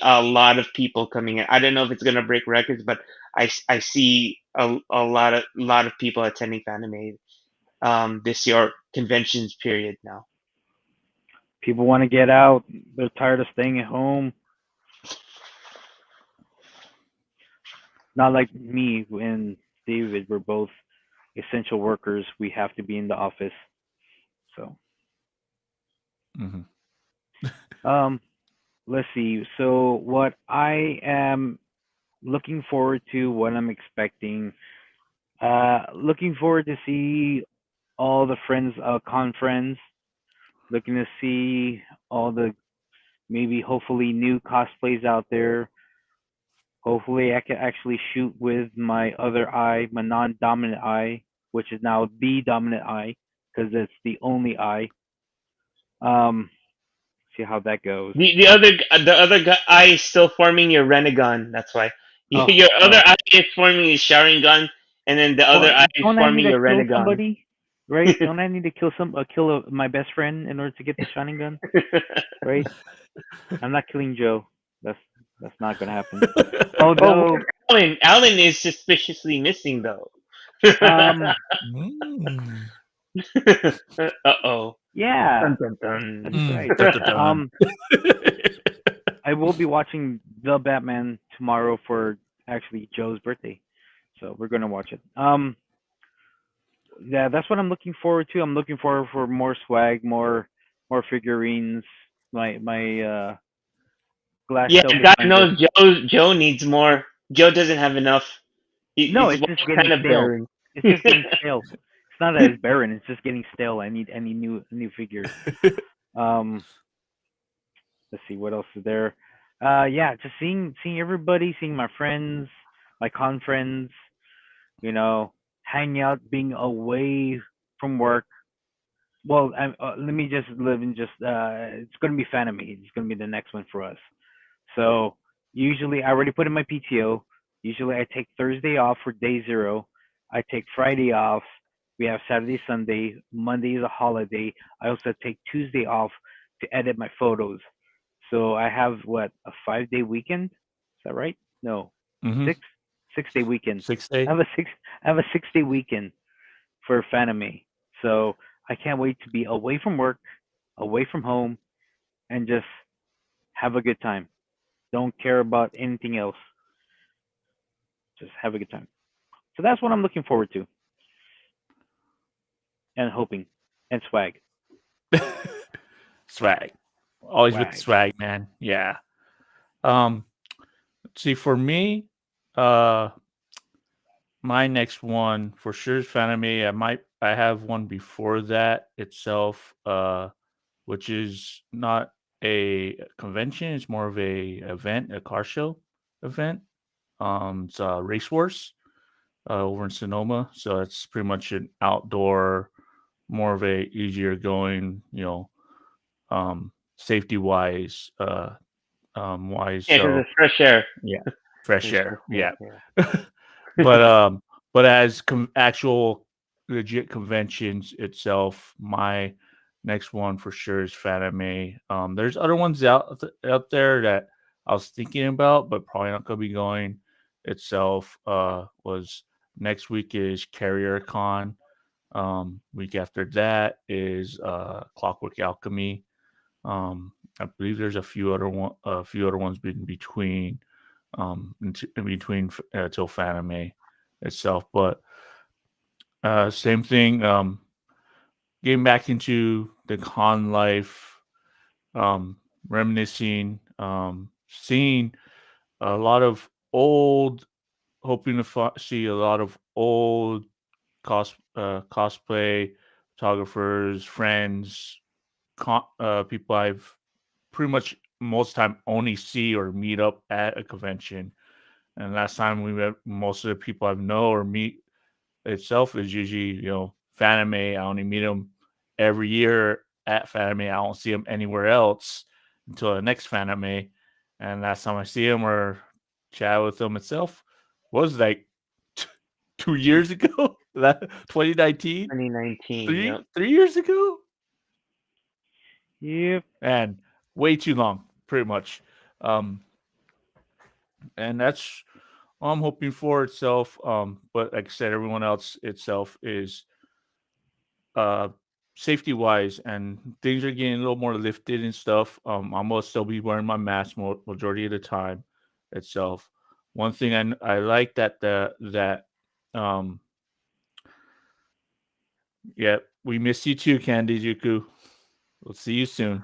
a lot of people coming in. I don't know if it's gonna break records, but I see a lot of people attending Fanime this year conventions period now. People want to get out. They're tired of staying at home. Not like me and David. We're both essential workers. We have to be in the office. So, Hmm. um, let's see. So, what I am looking forward to, what I'm expecting, looking forward to see all the friends, con friends. Looking to see all the maybe hopefully new cosplays out there. Hopefully, I can actually shoot with my other eye, my non-dominant eye, which is now the dominant eye because it's the only eye. Um, see how that goes. The other eye is still forming your Renegon. That's why Oh, your other oh. eye is forming your Sharingan, and then the other Well, eye is don't I need forming to your kill Renegon. somebody? Right? Don't I need to my best friend in order to get the shining gun? Right? I'm not killing Joe. That's that's not gonna happen. Oh, Although, where's Alan? Alan is suspiciously missing though. um, Mm. Uh-oh. yeah, Dun, dun, that's dun. Mm. right. Dun, dun, dun. I will be watching the Batman tomorrow for actually Joe's birthday, so we're gonna watch it. Yeah, that's what I'm looking forward to. I'm looking forward for more swag, more figurines. My glass Yeah, shelf is God kind of knows Joe needs more. Joe doesn't have enough. no, His it's wall's just getting kind of stale. barren. It's just getting stale. It's not that it's barren. It's just getting stale. I need new figures. Um, let's see what else is there. Yeah, just seeing everybody, seeing my friends, my con friends. You know, hanging out, being away from work. Well, let me just live in just. It's gonna be Fanime. It's gonna be the next one for us. So usually I already put in my PTO. Usually I take Thursday off for day zero. I take Friday off. We have Saturday, Sunday. Monday is a holiday. I also take Tuesday off to edit my photos. So I have what, a 5 day weekend? Is that right? No, Hmm. six 6 day weekend. 6 day. I have a six I have a 6 day weekend for Fanime. So I can't wait to be away from work, away from home, and just have a good time. Don't care about anything else. Just have a good time. So that's what I'm looking forward to and hoping and swag. Swag. Always with the Swag. swag, man. Yeah. Um. Let's see. For me, uh, my next one for sure is Fanime. I have one before that itself, which is not a convention. It's more of a event, a car show event. It's Race Wars over in Sonoma. So it's pretty much an outdoor, more of a easier going, safety wise. Yeah, because So it's fresh air. yeah, fresh It's air. fresh Yeah. air. Yeah. but but as actual legit conventions itself, my next one for sure is Fat MA. There's other ones out there that I was thinking about, but probably not gonna be going itself. Was next week is Carrier Con. Week after that is Clockwork Alchemy. I believe there's a few other ones in between, in between till Fanime itself. But same thing. Getting back into the con life, reminiscing, seeing a lot of old, hoping to see a lot of old cosplay photographers, friends, people I've pretty much most time only see or meet up at a convention. And last time we met, most of the people I know or meet itself is usually Fanime. I only meet them every year at Fanime. I don't see them anywhere else until the next Fanime. And last time I see them or chat with them itself was like 2 years ago. That 2019, 2019. three Yep. 3 years ago, Yep. and way too long, pretty much. Um, and that's I'm hoping for itself. But like I said, everyone else itself is uh safety wise, and things are getting a little more lifted and stuff. I'm gonna still be wearing my mask majority of the time itself. One thing I like that um yeah, we miss you too, Candy Juku. We'll see you soon.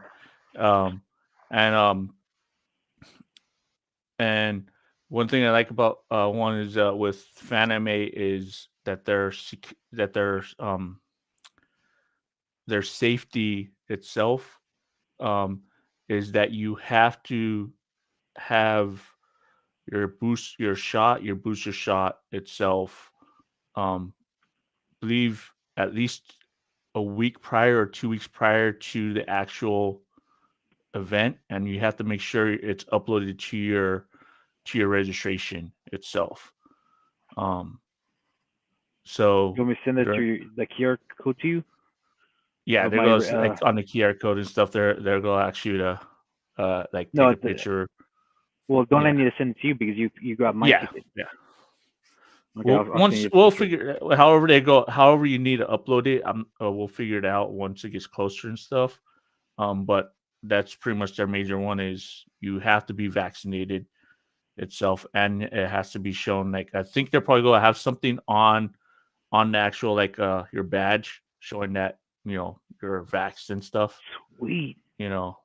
Um and and one thing I like about one is with fan anime is that their safety itself um is that you have to have your booster shot itself, um, believe at least a week prior or 2 weeks prior to the actual event, and you have to make sure it's uploaded to your registration itself. Um, You so want me to send that to during the QR code to you yeah, of they're my gonna like on the QR code and stuff. They're gonna ask you to like take no, a picture. well, don't let Yeah, me to send it to you because you got my yeah, ticket. yeah. Okay, Well, I'll send once you a we'll picture. figure however they go, however you need to upload it. We'll figure it out once it gets closer and stuff. But that's pretty much their major one is you have to be vaccinated itself, and it has to be shown. Like I think they're probably gonna have something on the actual like your badge showing that you're vaxxed and stuff. Sweet. You know,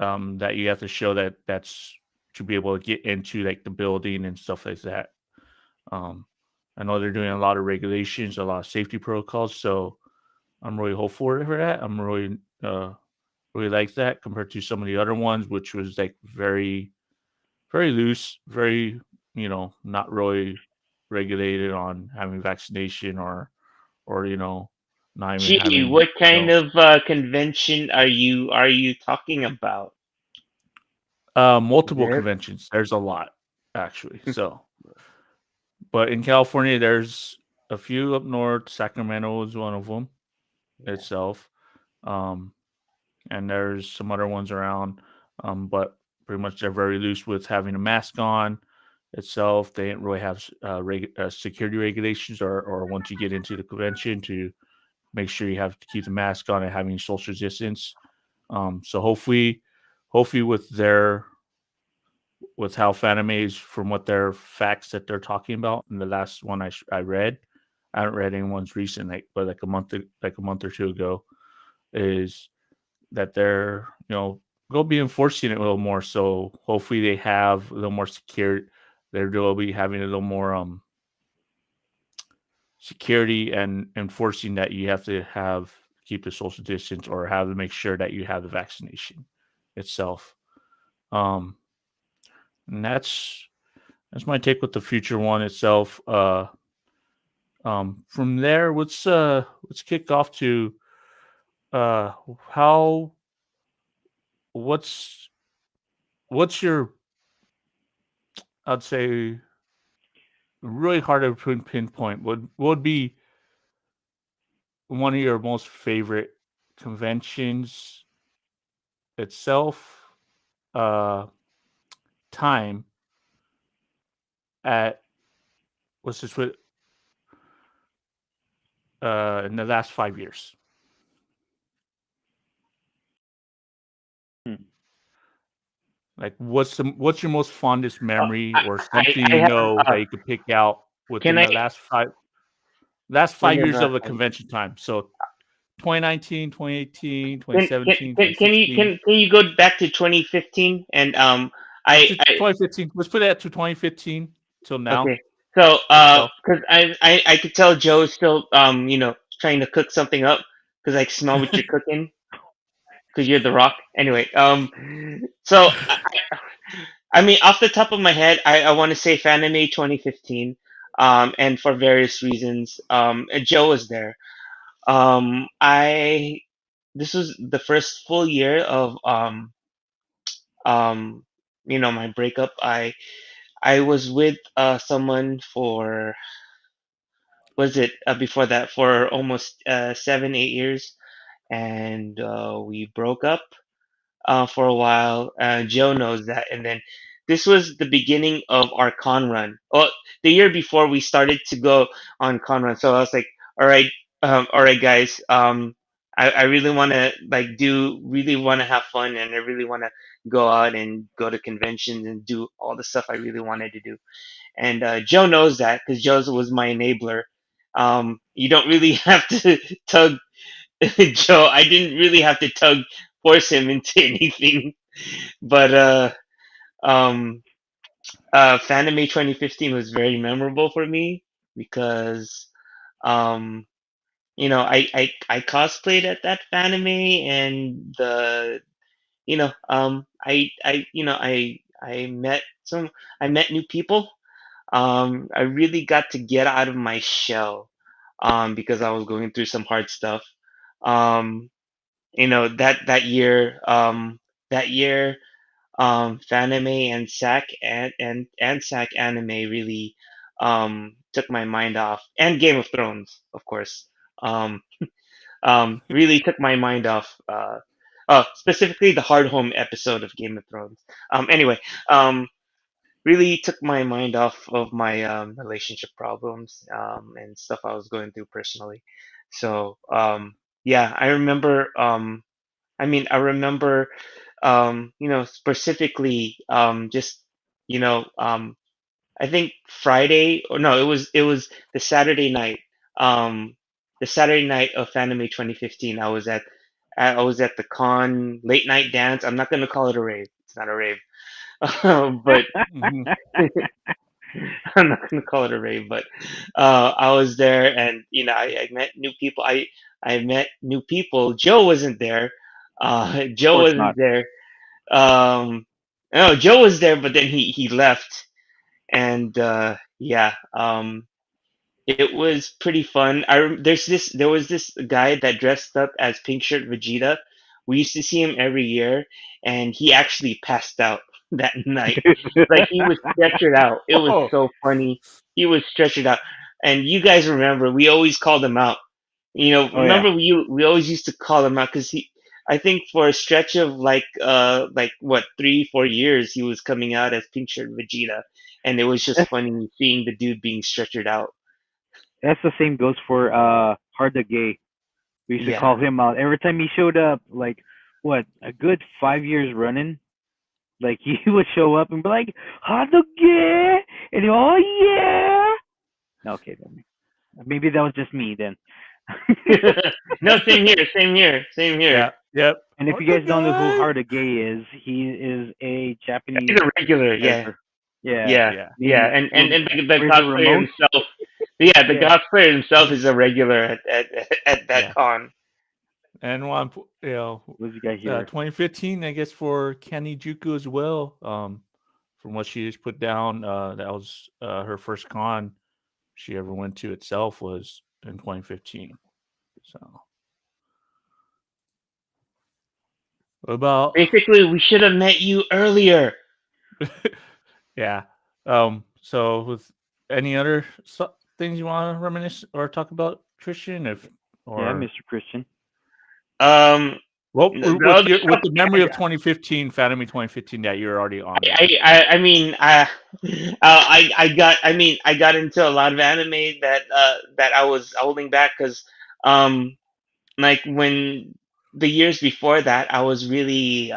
that you have to show that that's to be able to get into like the building and stuff like that. Um, I know they're doing a lot of regulations, a lot of safety protocols, so I'm really hopeful for that. I'm really like that compared to some of the other ones, which was like very loose, very not really regulated on having vaccination or not even Gee, having what kind of convention are you talking about? multiple There. conventions. There's a lot actually. So, but in California, there's a few up north. Sacramento is one of them Yeah. itself. Um, and there's some other ones around, but pretty much they're very loose with having a mask on itself. They didn't really have security regulations, or once you get into the convention to make sure you have to keep the mask on and having social distance. So hopefully with how Fanime is from what their facts that they're talking about in the last one I read. I haven't read anyone's recent, but like a month or two ago, is that they're going to be enforcing it a little more. So hopefully they have a little more security. They'll be having a little more security and enforcing that you have to have keep the social distance or have to make sure that you have the vaccination itself. Um, and that's my take with the future one itself. From there, let's kick off to uh, how what's what's your I'd say really hard to pinpoint. What would be one of your most favorite conventions itself? Uh, time at what's this with in the last 5 years? Hmm. Like what's your most fondest Oh, memory I, or I, something I you have. know that you could pick out Can within I? the last five Within years the of a convention time? So 2019, 2018, can can 2017, can you 2016. can you go back to 2015 and Up I to I 2015. Let's put it at to 2015 till now okay. So itself. because I could tell Joe is still trying to cook something up because I smell what you're cooking because you're the Rock. Anyway, so I mean, off the top of my head, I want to say Fanime 2015, and for various reasons, Joe was there. I This was the first full year of um, my breakup. I was with someone for was it before that for almost 7 8 years, and we broke up for a while. Joe knows that, and then this was the beginning of our con run. Well, the year before we started to go on con run. So I was like, all right, guys. I really want to really want to have fun, and I really want to go out and go to conventions and do all the stuff I really wanted to do. And Joe knows that because Joe was my enabler. You don't really have to tug Joe. I didn't really have to force him into anything. But um, Fanime 2015 was very memorable for me because um, I cosplayed at that Fanime, and I met I met new people. I really got to get out of my shell because I was going through some hard stuff. Um, that year, Fanime and SAC anime really took my mind off, and Game of Thrones, of course. Um, really took my mind off. Specifically the Hard Home episode of Game of Thrones. Anyway, um, really took my mind off of my relationship problems and stuff I was going through personally. So yeah, I remember. I remember, specifically, just you know, I think Friday, or no, it was the Saturday night of Fanime 2015. I was at the con late night dance. I'm not gonna call it a rave. It's not a rave, but Mhm. I'm not gonna call it a rave, but I was there, and I met new people. I met new people. Joe wasn't there. Of Joe course wasn't not. there. Um, no, Joe was there, but then he left, and yeah, it was pretty fun. There was this guy that dressed up as Pink Shirt Vegeta. We used to see him every year, and he actually passed out that night. Like he was stretchered out. It was Oh, so funny. He was stretchered out, and you guys remember we always called him out. Oh yeah. Remember we always used to call him out because he. I think for a stretch of like what 3 4 years he was coming out as Pink Shirt Vegeta, and it was just That's funny seeing the dude being stretchered out. that's the same goes for Hard the Gay. We used to Yeah. call him out every time he showed up. Like what, a good 5 years running. Like he would show up and be like, "Hard the Gay," and he, oh yeah. Okay, then maybe that was just me then. No, same here, same here, same here. yeah, yep. And if What you the guys don't know who guy? Hard the Gay is, he is a He's Japanese a regular, yeah, character. Yeah, yeah, Yeah, yeah. named And the where's the cosplayer Ramon? himself, yeah, the Yeah. cosplayer himself is a regular at that yeah. con. And one, What's you got here? 2015, I guess for Kenny Juku as well. From what she just put down, that was her first con she ever went to itself was in 2015. So, what about Basically, we should have met you earlier. yeah. So with any other things you want to reminisce or talk about, Christian, if Yeah, or Mr. Christian. Um, well, the other with stuff, the memory of 2015, Fantasy 2015 that you're already on there. I mean, I got into a lot of anime that I was holding back because like when the years before that, I was really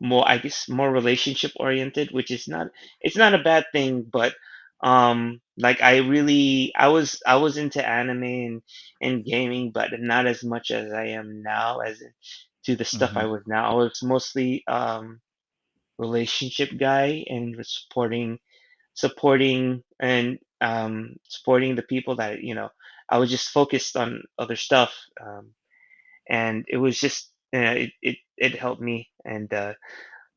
more, I guess, more relationship oriented, which is not, it's not a bad thing, but like I was into anime and gaming, but not as much as I am now, as in, to the stuff Hmm. I was now. I was mostly relationship guy and was supporting the people that I was just focused on other stuff, and it was just it helped me. And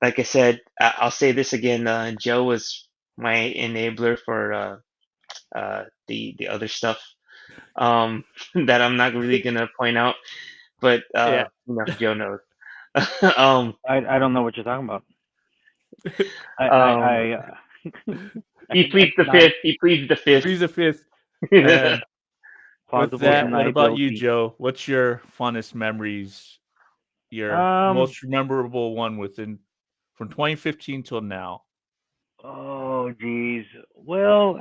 like I said, I'll say this again. Joe was my enabler for the other stuff that I'm not really gonna point out, but Yeah. Joe knows. um, I don't know what you're talking about. I I um, I he I pleads the cannot. fifth. He pleads the fifth. Please the fifth. And with Possible Yeah. that, what about you, deniability. Joe? What's your fondest memories? Your Um, most memorable one within? from 2015 till now. Oh, geez. Well,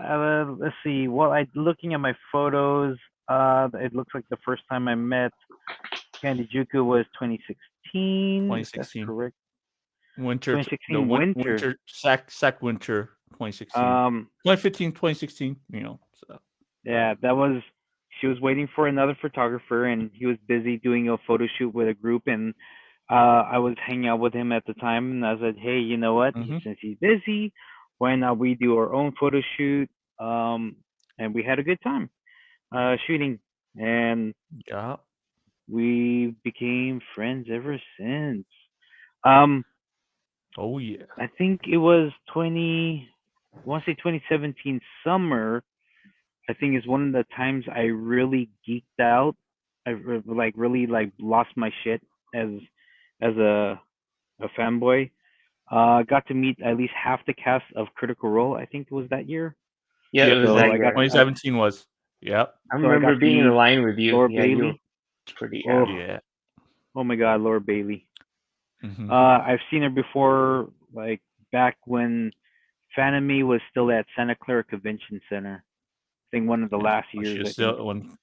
let's see. Well, I looking at my photos. It looks like the first time I met Candy Juku was 2016, if that's 2016 correct. winter, the 2016 winter. winter sack winter 2016, Um, 2015, 2016. So yeah, that was. She was waiting for another photographer, and he was busy doing a photo shoot with a group, and I was hanging out with him at the time, and I said, "Hey, you know what? mm-hmm. Since he's busy, why not we do our own photo shoot?" And we had a good time shooting, and Yeah. we became friends ever since. Um, Oh yeah. I think it was 20. I want to say 2017 summer. I think is one of the times I really geeked out. Like really like lost my shit as as a fanboy. Got to meet at least half the cast of Critical Role. I think it was that year. Yeah, it Yep. was So that I got year. 2017 was. Yep. I so I remember got to being in the meet line with you. Laura Yeah, you were Bailey. pretty. Yeah. Oh, Yeah. oh my God, Laura Bailey. Mm-hmm. I've seen her before, like back when Fanime was still at Santa Clara Convention Center. I think one of the Yeah. last When she years. was I think still when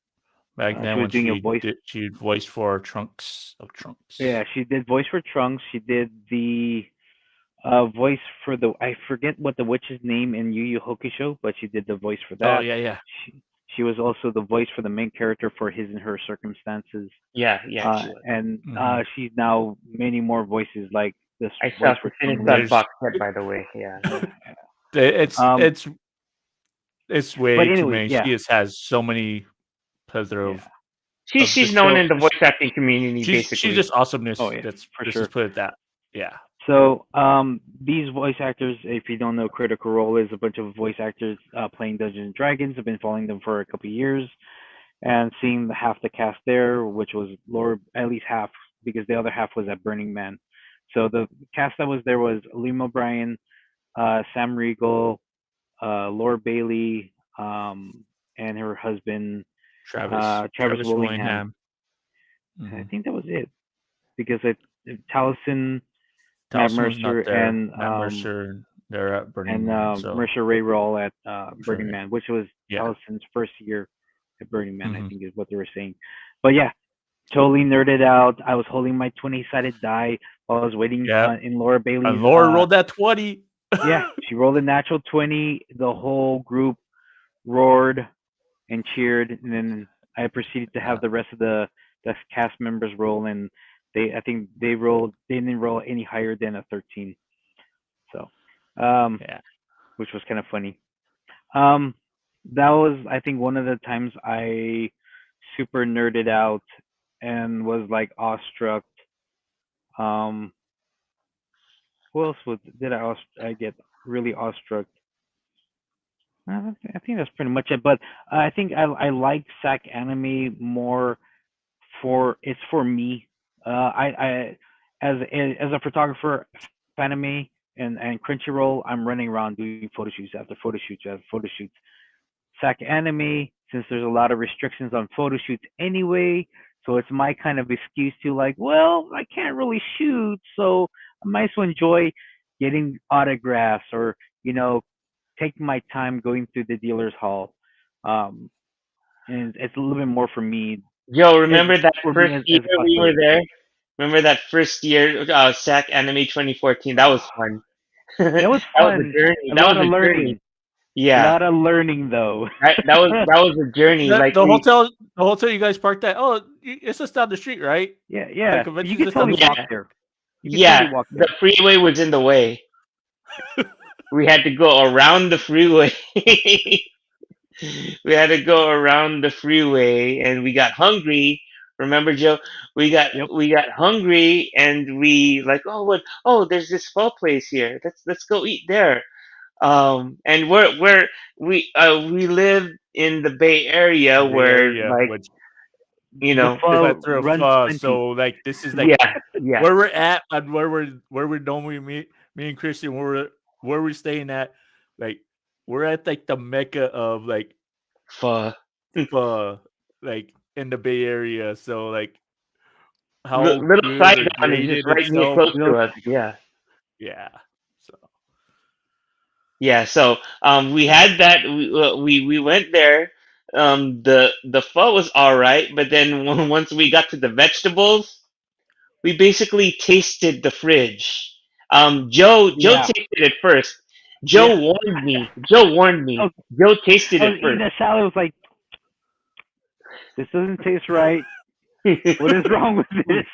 back she then was when doing a voice. she voiced for Trunks of Yeah, Trunks. she did voice for Trunks. She did the voice for the I forget what the witch's name in Yu Yu Hakusho, but she did the voice for Oh that. yeah, yeah. She was also the voice for the main character for His and Her Circumstances. Yeah, yeah, she was. And Mm-hmm. she's now many more voices like this I still voice have to for finish Chun that Li. There's box set, by the way. Yeah, yeah. it's Um, it's it's but way too anyways, many. yeah, She has so many plethora yeah. of the She's known show. in the voice acting community, She's basically. just Oh awesomeness. yeah, for Let's sure. just put it that. Yeah. So these voice actors, if you don't know, Critical Role is a bunch of voice actors playing Dungeons and Dragons. I've been following them for a couple of years and seeing half the cast there, which was Laura, at least half, because the other half was at Burning Man. So the cast that was there was Liam O'Brien, Sam Riegel, Laura Bailey, and her husband Travis Travis Willingham. Willingham. I Mm-hmm. think that was it because Taliesin, Matt Towson was Mercer, not there. Matt Mercer, they're at Burning and Man. So Mercer Ray Rawl at Burning sure. Man, which was Yeah. Taliesin's first year at Burning Man. I Mm-hmm. think is what they were saying. But yeah, totally nerded out. I was holding my 20-sided die while I was waiting Yeah. in Laura Bailey's. And Laura rolled that 20. Yeah, she rolled a natural 20. The whole group roared and cheered, and then I proceeded to have Yeah. the rest of the cast members roll, and I think they didn't roll any higher than a 13. So, Yeah. which was kind of funny. Um, that was I think one of the times I super nerded out and was like awestruck. Um, who else did I get really awestruck? I think that's pretty much it. But I think I like SAC anime more for it's for me. I as a photographer, anime and Crunchyroll, I'm running around doing photo shoots after photo shoots after photo shoots. SAC anime, since there's a lot of restrictions on photo shoots anyway, so it's my kind of excuse to like, well, I can't really shoot, so I might as well enjoy getting autographs or taking my time going through the dealer's hall. Um, and it's a little bit more for me. Yo, It, remember that for me first year as a we were cosplayer. there? Remember that first year, SAC Anime 2014? That was fun. It That was was a fun. journey. A That lot was of a journey. learning. A Yeah, lot of learning though. that was a journey. Like The hotel you guys parked at. Oh, it's just down the street, right? Yeah, The yeah. You convention's could just down totally the street. walk yeah, there. You could yeah. totally walk The there. freeway was in the way. We had to go around the freeway. We had to go around the freeway, and we got hungry. Remember, Joe? We got Yep. we got hungry, and we like, oh, what? Oh, there's this pho place here. Let's go eat there. And we live in the Bay Area, The Bay where Area, like which you The know, we pho went through a runs pho. plenty. So like this is like yeah, yeah, where we're at and where we normally meet me and Christian where we're staying at. Like we're at like the mecca of like pho. pho, like in the Bay Area. So like how Little good or Saigon is great just it right near itself. close Little to us. Yeah, Yeah. So Yeah, so we had that. We went there. The pho was all right, but then once we got to the vegetables, we basically tasted the fridge. Joe Yeah, tasted it first. yeah. Joe warned me. Joe warned I me. was, Joe tasted I it was eating first. that salad. I was like, this doesn't taste right. What is wrong with this?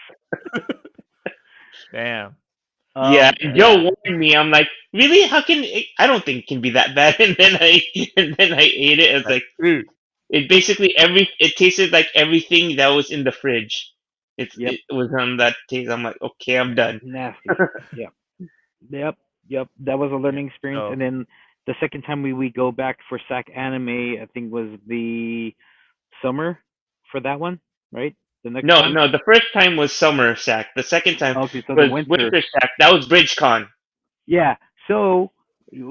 damn. Yeah, Joe Yeah, warned me. I'm like, really? How can it, I don't think it can be that bad. And then I ate it. It's Like, like dude. it basically it tasted like everything that was in the fridge. yep, It was on that taste. I'm like, okay, I'm done. nasty. Yep, yep, yep. That was a Yeah. learning experience. So And then the second time we go back for SAC anime, I think was the summer for that one, right? The next No, time. no, the first time was summer sack. The second time Okay, so the was winter. winter sack. That was BridgeCon. Yeah. So we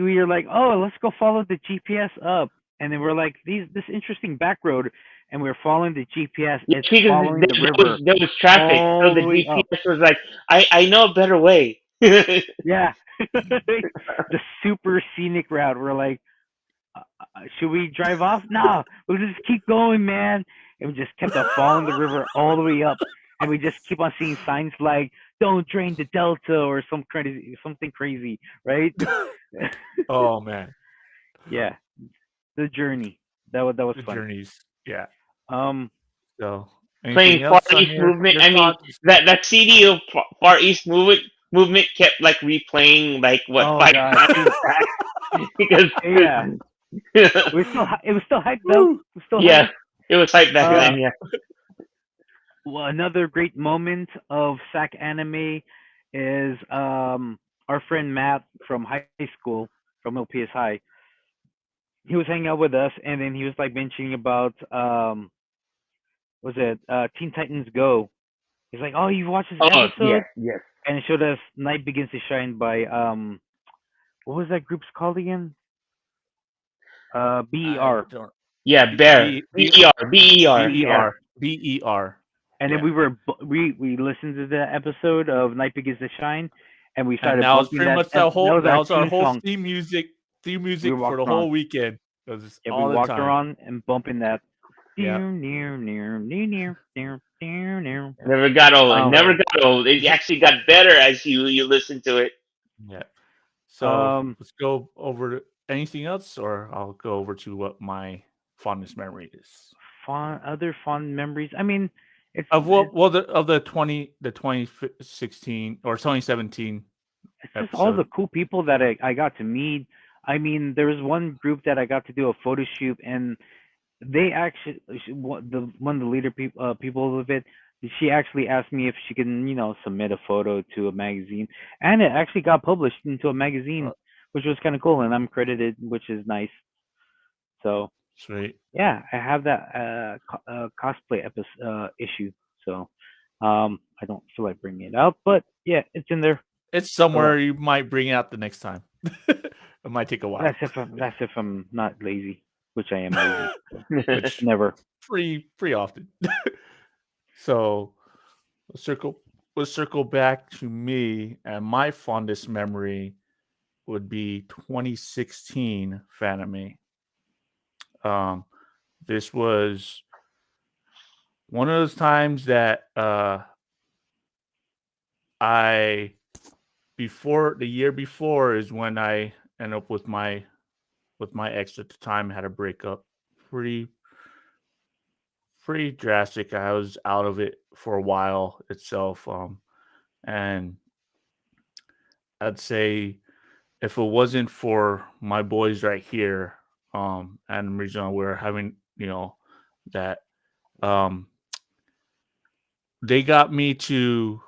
were like, oh, let's go follow the GPS up, and then we're like, this interesting back road, and we're following the GPS. Yeah, It's because following the river there was traffic, so all the the way up. GPS was like, I know a better way. Yeah, the super scenic route. We're like, should we drive off? No, we'll just keep going, man. And we just kept on following the river all the way up, and we just keep on seeing signs like "Don't drain the delta" or something crazy, right? oh man. Yeah, the journey. That was The fun. journeys. Yeah. Um, So Playing anything Far else on East Movement. your I mean, thoughts? that CD of Far East movement kept like replaying like what oh five gosh, times dude. back because Yeah, it was still hype though. Woo! It was still hype. yeah, it was hype back Uh, Yeah. then. Yeah. well, another great moment of SAC anime is our friend Matt from high school from LPS High. He was hanging out with us, and then he was like mentioning about was it Teen Titans Go? He's like, oh, you watched this Oh yes, episode, yes. and it showed us Night Begins to Shine by what was that group's called again? I BER. don't. Yeah, B Bear. B B BER. Yeah. BER. BER. And then Yeah. we listened to the episode of Night Begins to Shine, and we And started that was bumping pretty that, much and that that whole. was That our was our theme whole song. theme music. Theme We music for walked the around. whole weekend. It was Yeah, we all the walked time. around and bumping that. Yeah. Near, near, near, near, near, near, near. Never got old. It Um, never So got old. It actually got better as you listen to it. yeah. So um, let's go over to anything else, or I'll go over to what my fondest memory is other fond memories. I mean, it's of it's, what. Well, the 2016 or 2017 it's just all the episode. cool people that I got to meet. I mean, there was one group that I got to do a photo shoot, and they actually one of the leader people of it. She actually asked me if she can, submit a photo to a magazine, and it actually got published into a magazine, Uh, which was kind of cool, and I'm credited, which is nice. So Sweet. yeah, I have that cosplay issue. So I don't feel like bringing it out, but yeah, it's in there. It's So somewhere you might bring it out the next time. It might take a while, that's if I'm not lazy, which I am lazy. So which never. pretty often. So let's circle back to me, and my fondest memory would be 2016 Fanime. This was one of those times that I before the year before is when I ended up with my ex at the time. Had a breakup, pretty drastic. I was out of it for a while itself, and I'd say if it wasn't for my boys right here, and the reason we're having, that, um, they got me to.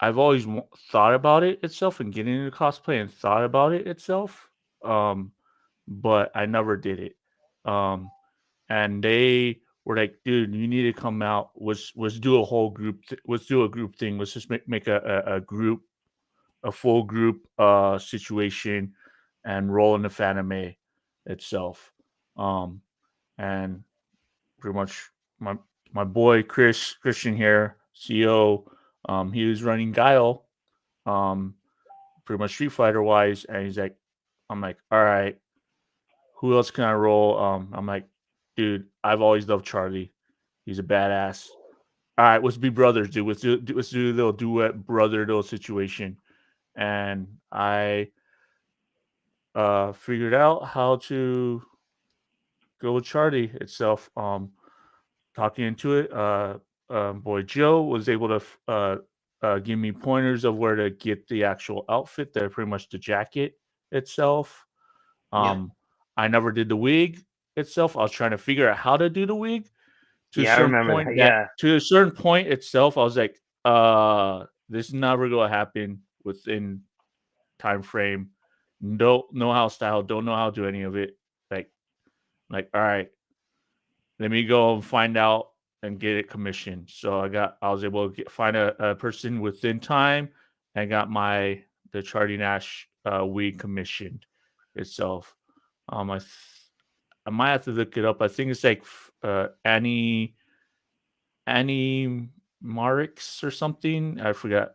I've always thought about it itself and getting into cosplay and thought about it itself, um, but I never did it. Um, and they were like, "Dude, you need to come out. Was do a whole group. Let's do a group thing. Let's just make a group, a full group situation, and roll in the Fanime itself." Um, and pretty much my boy Christian here, CEO. He was running Guile, um, pretty much Street Fighter wise, and he's like, I'm like, all right, who else can I roll? I'm like, dude, I've always loved Charlie. He's a badass. All right, let's be brothers, dude. Let's do a little duet brother little situation, and I figured out how to go with Charlie itself. Talking into it, boy Joe was able to give me pointers of where to get the actual outfit, that pretty much the jacket itself. Yeah. Um, I never did the wig itself. I was trying to figure out how to do the wig to a Yeah, I certain remember that. point. That Yeah. to a certain point itself, I was like, this is never gonna happen within time frame. Don't know how style. Don't know how to do any of it. Like, all right, let me go and find out and get it commissioned. So I was able to find a person within time and got the Charlie Nash wig commissioned itself. I might have to look it up. I think it's like Annie Marix or something. I forgot.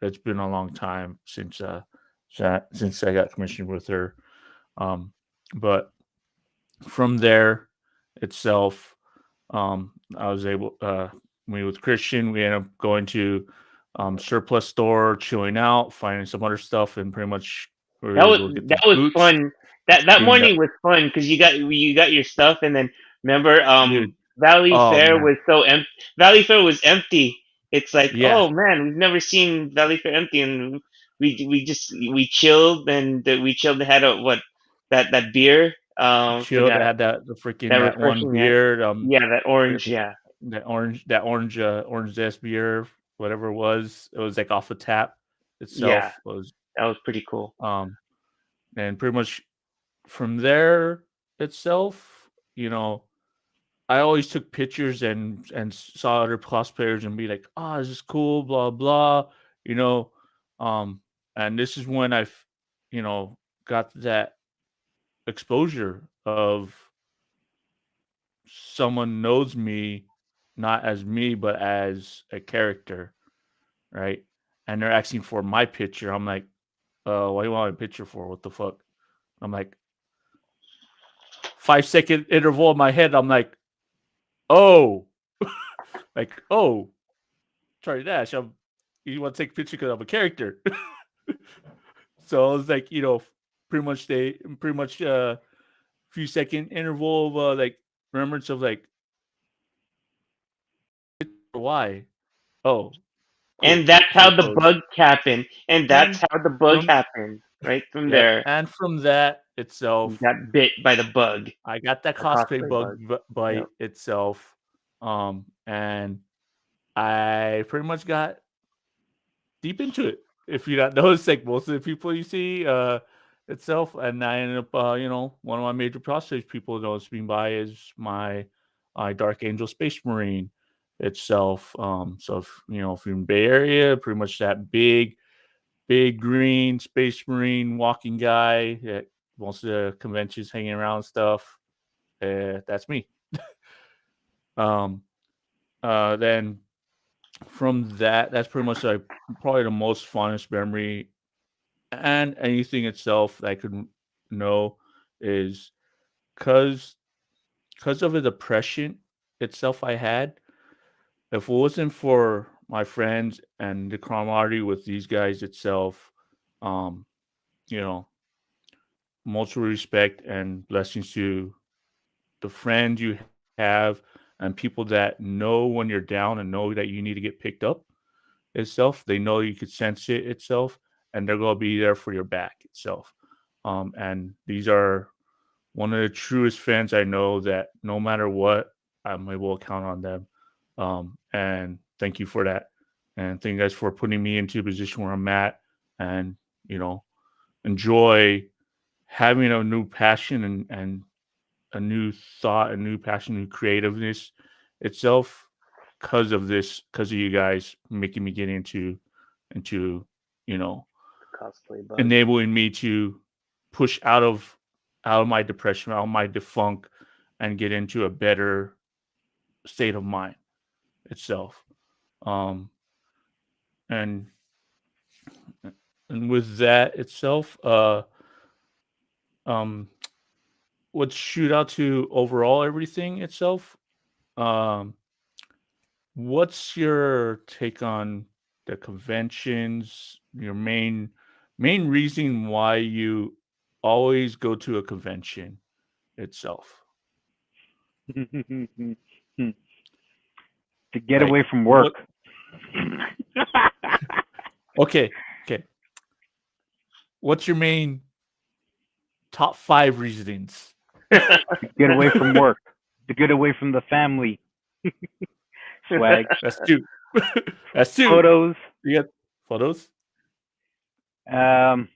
It's been a long time since I got commissioned with her. Um, but from there itself, I was able. Me with Christian, we ended up going to surplus store, chilling out, finding some other stuff, and pretty much we were That was able to get the that was boots. fun. That Getting the morning was fun because you got your stuff, and then remember, dude. Valley Oh Fair man, was so empty. Valley Fair was empty. It's like, yeah, oh man, we've never seen Valley Fair empty, and we chilled, and we chilled. Had a what, that beer, chilled. They forgot, had that that one refreshing, yeah, beer. yeah, that Forget orange, yeah, orange zest beer, whatever it was. It was like off the tap yeah, itself. Was that was pretty cool. um and pretty much from there itself, I always took pictures and saw other cosplayers and be like, "Oh, this is cool," blah blah, you know. Um, and this is when you know, got that exposure of someone knows me not as me but as a character, right? And they're asking for my picture. I'm like, what do you want my picture for? What the fuck? I'm like, 5 second interval in my head. I'm like, oh, oh, Charlie Dash. You want to take a picture because I'm a character. So I was like, pretty much few second interval of like remembrance of like why. Oh, And cool. that's how Same the pose. bug happened. And that's And how the bug from happened. Right from yep, there, and from that you itself, got bit by the bug, I got that the cosplay cosplay bug bug. Yep. bite itself. And I pretty much got deep into it. If you not notice, like most of the people you see itself, and I ended up, one of my major prospects people noticed me by is my Dark Angel Space Marine itself. So if you're in Bay Area, pretty much that big green Space Marine walking guy that most of the conventions hanging around and stuff. That's me. Um, then from that's pretty much like probably the most fondest memory and anything itself that I could know is because of the depression itself I had. If it wasn't for my friends and the camaraderie with these guys itself, um, you know, mutual respect and blessings to the friends you have and people that know when you're down and know that you need to get picked up itself. They know you could sense it itself, and they're gonna be there for your back itself. And these are one of the truest fans I know that no matter what, I'm able to count on them. And thank you for that. And thank you guys for putting me into a position where I'm at and, you know, enjoy having a new passion and a new thought, a new passion, new creativeness itself because of you guys making me get into you know Cosplay bug. enabling me to push out of my depression, out of my defunk, and get into a better state of mind itself. Um, and And with that itself, um, let's shoot out to overall everything itself. Um, what's your take on the conventions? Your main reason why you always go to a convention itself? To get Like away from work. what? Okay, okay. What's your main top five reasons? To get away from work. To get away from the family. Swag. That's two. That's two. Photos. You got photos. Um,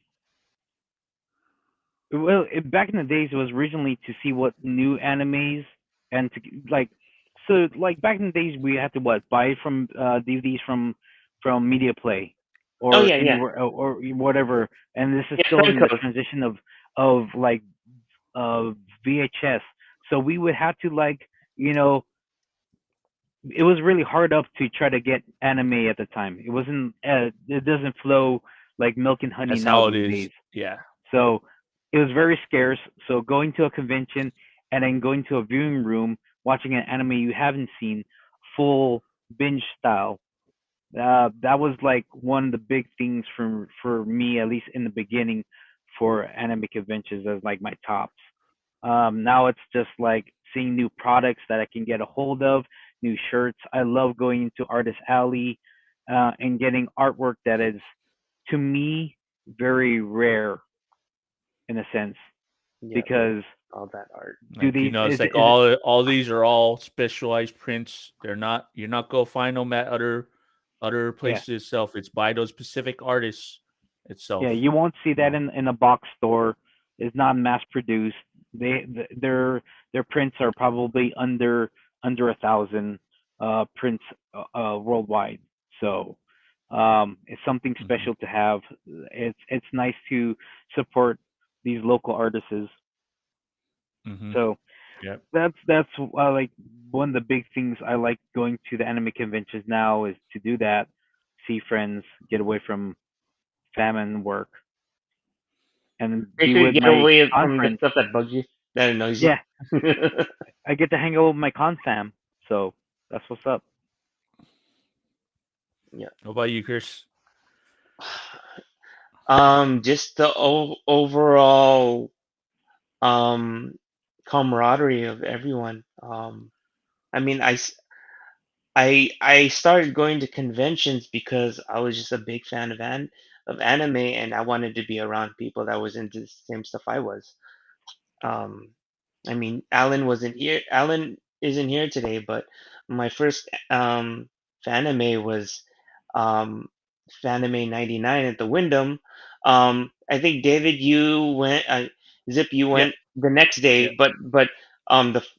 well, back in the days, it was originally to see what new animes and to like. So, like back in the days, we had to what buy from DVDs from Media Play Oh or yeah, yeah, anywhere or whatever. And this is yeah. still in the Suncoast. transition of like VHS. So we would have to like you know it was really hard up to try to get anime at the time. It wasn't it doesn't flow like milk and honey That's now how it these is. days. Yeah. So it was very scarce. So going to a convention and then going to a viewing room, watching an anime you haven't seen, full binge style. That was like one of the big things for me, at least in the beginning, for anime conventions as like my tops. Now it's just like seeing new products that I can get a hold of, new shirts. I love going into Artist Alley and getting artwork that is, to me, very rare in a sense Yeah, man. because All that art. do Like these it's like is it all these are all specialized prints. They're not you're not gonna find them at other yeah places itself. It's by those specific artists yeah itself. you won't see that Um, in a box store. It's not mass produced. Their prints are probably under 1,000 prints worldwide. So it's something mhm, special to have. It's nice to support these local artists. mhm. So Yep. that's like one of the big things I like going to the anime conventions now is to do that, see friends, get away from famine work, and be Basically, with get my away con from the friends. stuff that bugs you, that annoys you. Yeah, I get to hang out with my con fam, so that's what's up. Yeah. What about you, Chris? Just the overall um camaraderie of everyone. I mean, I started going to conventions because I was just a big fan of anime, and I wanted to be around people that was into the same stuff I was. Um, I mean, Alan wasn't here. Alan isn't here today, but my first Fanime was um, Fanime '99 at the Wyndham. I think David, you went. Zip, you Yep. went the next Yep. day, but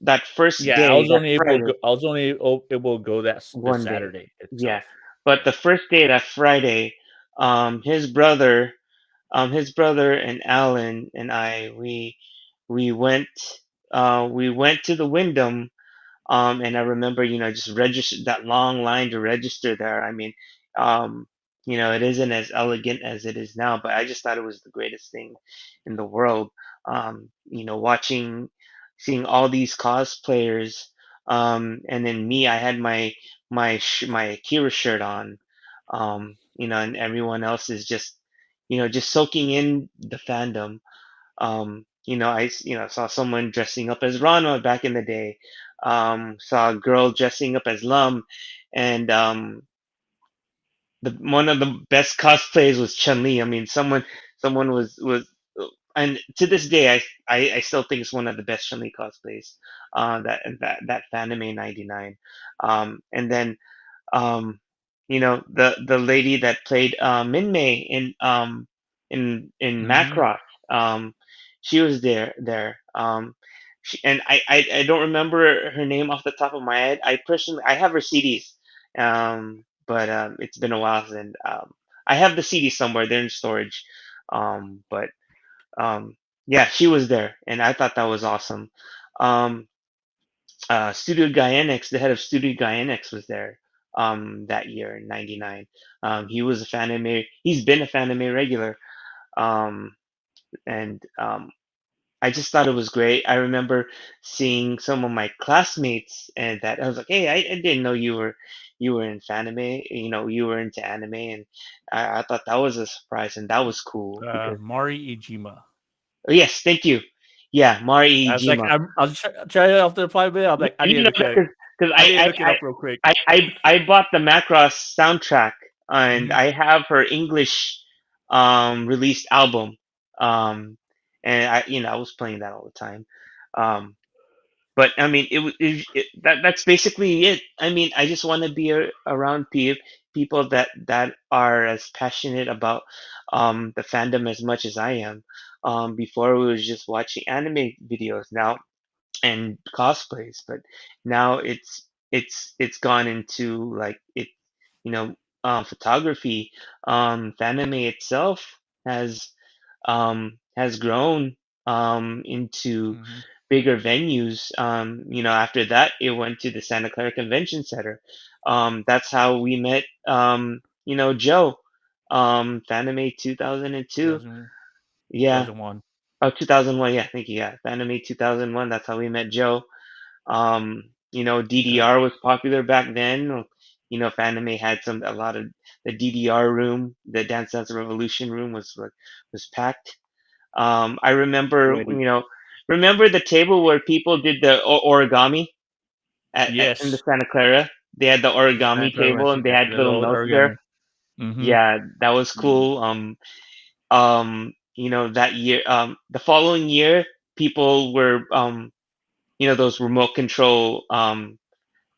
that first Yeah, I day, was that only able to Friday, go, I was only able to go this one day, Saturday yeah. itself. But the first day, that Friday, um, his brother his brother and Alan and I, we went we went to the Wyndham, and I remember, just registered that long line to register there. I mean, um, it isn't as elegant as it is now, but I just thought it was the greatest thing in the world. Seeing all these cosplayers, and then me, I had my Akira shirt on, and everyone else is just soaking in the fandom. I saw someone dressing up as Ranma back in the day. Saw a girl dressing up as Lum, and the one of the best cosplays was Chun Li. I mean, someone and to this day, I still think it's one of the best Chun Li cosplays. That Fanime '99, and then um, the lady that played Minmay in Hmm. Macross. She was there. And I don't remember her name off the top of my head. I have her CDs, but it's been a while, and I have the CDs somewhere. They're in storage, but um, yeah, she was there, and I thought that was awesome. Um, Studio Gainax, the head of Studio Gainax was there. that year in '99. He's been a Fanime regular. Um, and I just thought it was great. I remember seeing some of my classmates, and that I was like, "Hey, I didn't know you were in Fanime. You were into anime," and I thought that was a surprise, and that was cool because Mari Ijima. oh, yes, thank you. Yeah, Mari I was like, Ijima. I was trying after 5 minutes. I'm Yeah, like, I you need to know look at, because I need to look it up real quick. I bought the Macross soundtrack and Hmm. I have her English released album. Um and I was playing that all the time. Um but I mean that's basically it. I mean, I just want to be around people that are as passionate about the fandom as much as I am. Before we was just watching anime videos. Now and cosplays, but now it's gone into like it, photography. Fanime itself has grown into Hmm. bigger venues. After that, it went to the Santa Clara Convention Center. That's how we met. Joe. Fanime 2002. 2000, Yeah. 2001. Oh, 2001. Yeah, thank you. Yeah, Fanime 2001. That's how we met Joe. Yeah. DDR was popular back then. Fanime had a lot of the DDR room, the Dance Dance Revolution room was packed. I remember, Already. remember the table where people did the origami in the Yes. Santa Clara. They had the The Santa origami Clara table and they Mexican, had the little old notes there. origami. Hmm. Yeah, that was Mm. cool. That year, the following year, people were,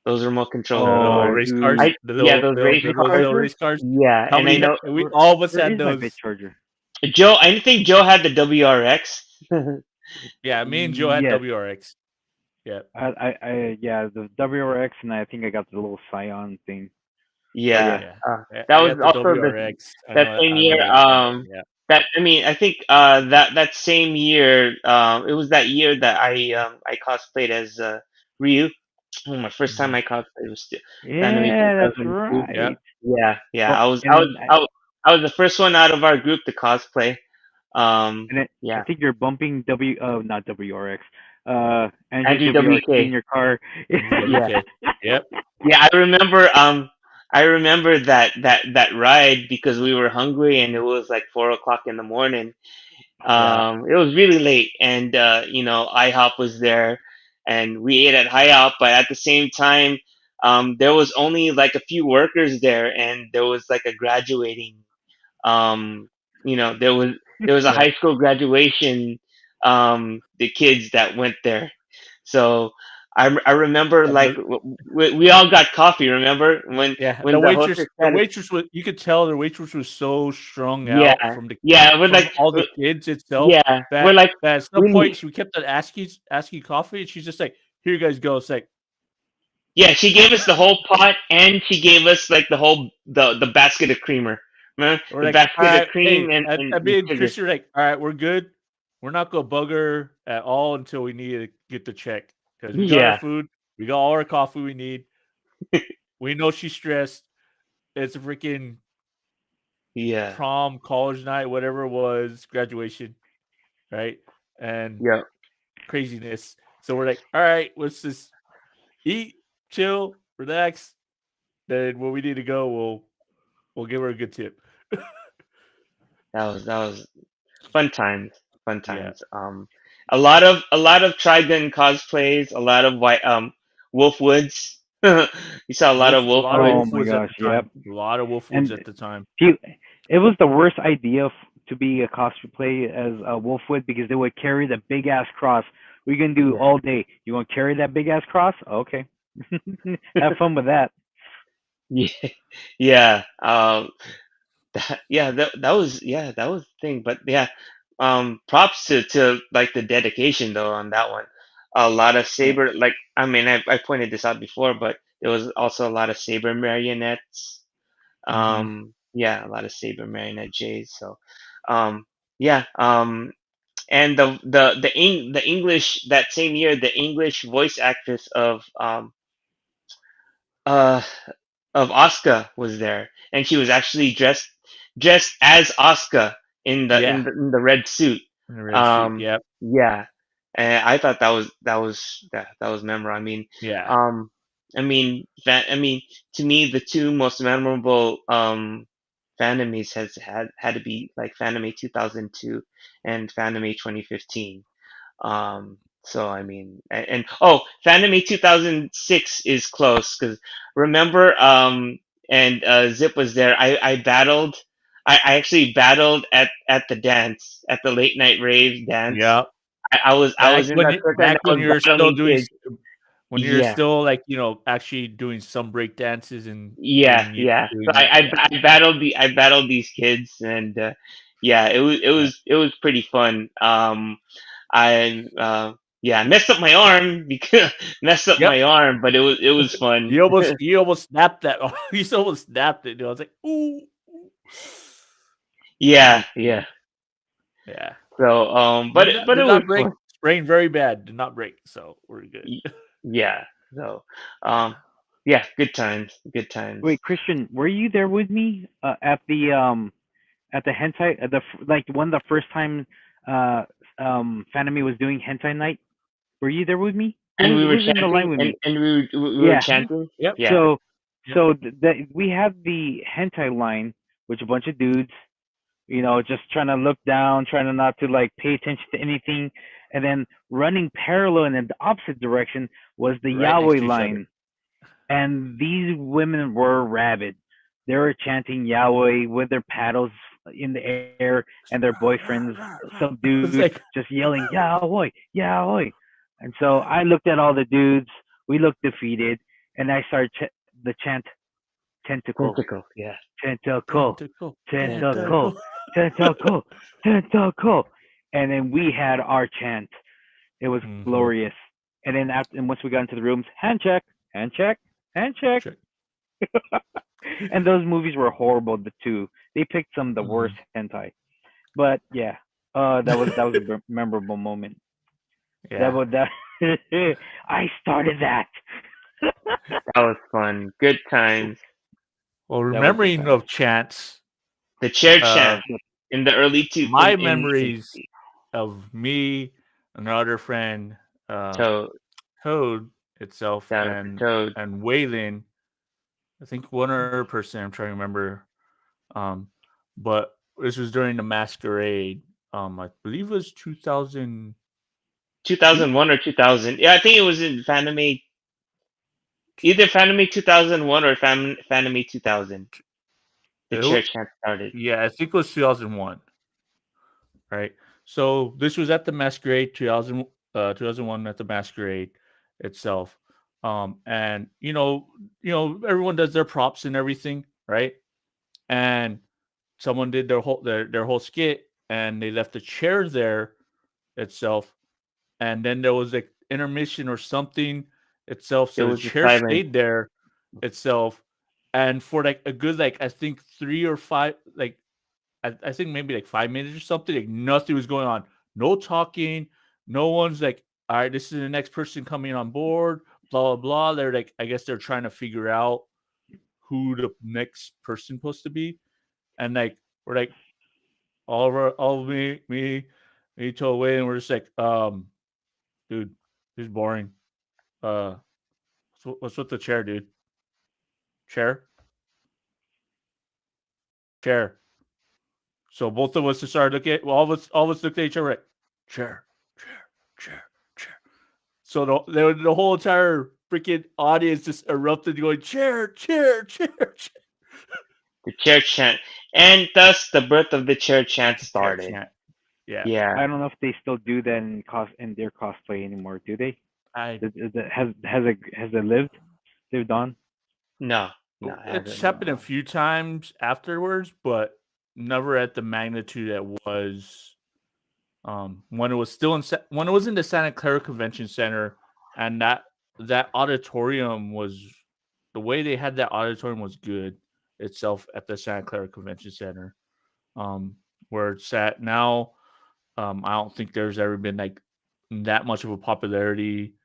those remote control, Oh, or Race cars, dude. those race the Big cars. little Charger? race cars. Yeah, How and I many? know We all of us Where had is my Big those. Charger? Joe. I think Joe had the WRX. Yeah, me and Joe had Yes. WRX. Yeah, Yeah, the WRX, and I think I got the little Scion thing. But Yeah, yeah, yeah. that I was got the also WRX. that same I year. know which one. Yeah, I think that same year. It was that year that I cosplayed as Ryu. Oh, my first time hmm, I cosplayed was still Anime yeah, that's 2002. yeah. right. Yeah, yeah. Oh, I was I was and I was, I was the first one out of our group to cosplay. I Yeah. think you're bumping not WRX, Andrew Andrew WRC in WK. your car. Andrew Yeah. WK. Yep. Yeah, I remember that ride because we were hungry and it was like 4 o'clock in the morning. Yeah. It was really late, and IHOP was there, and we ate at IHOP. But at the same time, there was only like a few workers there, and there was like a graduating. Um, there was a Yeah. high school graduation. The kids that went there, so I remember And like we all got coffee. Remember when yeah, when the hostess the said, waitress was. You could tell the waitress was so strung out "Yeah, from yeah," we're from like, all the kids itself "Yeah," we're like, that at some "We point need." she kept on asking coffee, and she's just like, "Here you guys go." It's like, Yeah, she gave us the whole pot, and she gave us like the basket of creamer. Remember we're the like, all basket of right, cream hey, and I the mean, sugar. Christian, like, all right, we're good. We're not gonna bug her at all until we need to get the check because we got our Yeah, food, we got all our coffee we need. We know she's stressed. It's a freaking yeah, prom, college night, whatever it was, graduation, right? And yeah. craziness. So we're like, all right, let's just eat, chill, relax. Then when we need to go, we'll give her a good tip. That was fun times, fun Yeah, times. A lot of Trigun cosplays, a lot of white Wolf Woods. You saw a lot of a Wolf lot of Woods. Oh Wolf my Woods at gosh, the yep. time. A lot of Wolf Woods And at the time. he, it was the worst idea to be a cosplay as a Wolfwood because they would carry the big ass cross. What are you gonna do Yeah, all day? You gonna carry that big ass cross? Okay, have fun with that. yeah, yeah. That was the thing. But yeah, props to like the dedication though on that one. A lot of Yeah. saber, like I mean, I pointed this out before, but there was also a lot of saber marionettes. Hmm. Yeah, a lot of saber marionette Jays. So, um, yeah, and the English that same year, the English voice actress of uh of Asuka was there, and she was actually dressed as Asuka in the Yeah, in the red suit. in the red suit. Yep. Yeah, and I thought that was memorable. Yeah. Um, I mean, to me, the two most memorable Fanimes has had to be like Fanime 2002 and Fanime 2015. So I mean, oh, Fanime 2006 is close because remember, and Zip was there. I battled. I actually battled at the dance, at the late night rave dance. Yep. I was in that circle and Back I when was you're still battling doing kids. when you're Yeah, still like actually doing some break dances and yeah, yeah. So doing it. Yeah. I battled these kids, and yeah, Yeah. it was pretty fun. I yeah, I messed up my arm because messed up Yep. my arm, but it was fun. You almost snapped that. You almost snapped it. I was like, ooh. Ooh. Yeah, yeah. Yeah. So Did but it was not break. fun. Sprained very bad. Did not break. So we're good. Y- Yeah. So Yeah. yeah, good times, good times. Wait, Christian, were you there with me at the hentai like one of the first time uh Fanami was doing hentai night? Were you there with me? And we were Who's in the line chanting, with and me? we were Yeah. Mhm. chanting. Yep. Yeah. So Yep. so we have the hentai line, which a bunch of dudes, just trying to look down, trying to not to like pay attention to anything, and then running parallel in the opposite direction was the Right next yaoi to each other. line, and these women were rabid. They were chanting yaoi with their paddles in the air, and their boyfriends, some dude, It's like, just yelling yaoi, yaoi. And so I looked at all the dudes. We looked defeated, and I started the chant tentacle, Tentacle. Yeah. tentacle, tentacle, tentacle, tentacle. tentacle, tentacle. And then we had our chant. It was Mm-hmm. glorious. And then and once we got into the rooms, hand check, hand check, hand check. Check. And those movies were horrible. The two they picked some of the Mm-hmm. worst hentai. But yeah, that was a memorable moment. That Yeah. was that. I started that. That was fun. Good times. Well, That was good remembering times. of chants, The chair uh, chant in the early two my memories of me, another friend, uh, Toad Toad itself, down for and Toad. Waylon. I think one other person I'm trying to remember. Um, but this was during the masquerade. I believe it was 2002. 2001 or 2000. Yeah, I think it was in Fanime, either Fanime 2001 or Fanime 2000. The It, chair wa- chant started. yeah, I think it was 2001. Right. So this was at the masquerade 2001 at the masquerade itself. And everyone does their props and everything, right? And someone did their whole skit and they left the chair there itself. And then there was like intermission or something itself. It So the was a chair silent. stayed there itself. And for like a good like I think 3 or 5 like I think maybe like 5 minutes or something. Like nothing was going on. No talking. No one's like, all right, this is the next person coming on board. Blah blah blah. They're like, I guess they're trying to figure out who the next person supposed to be. And like we're like all of me told away, and we're just like, dude, this is boring. Uh, what's with the chair, dude? Chair, chair. So both of us just started looking at all of us looked at each other like, chair, chair, chair, chair. So the whole entire freaking audience just erupted, going chair, chair, chair, chair. The chair chant, and thus the birth of the chair chant The chair started. chant. Yeah, Yeah. I don't know if they still do that in their cosplay anymore. Do they? I. Has it lived on? No, no, it It's hasn't. happened a few times afterwards, but never at the magnitude that was when it was still when it was in the Santa Clara Convention Center, and that auditorium was the way they had that auditorium was good itself at the Santa Clara Convention Center, where it's at now. I don't think there's ever been like that much of a popularity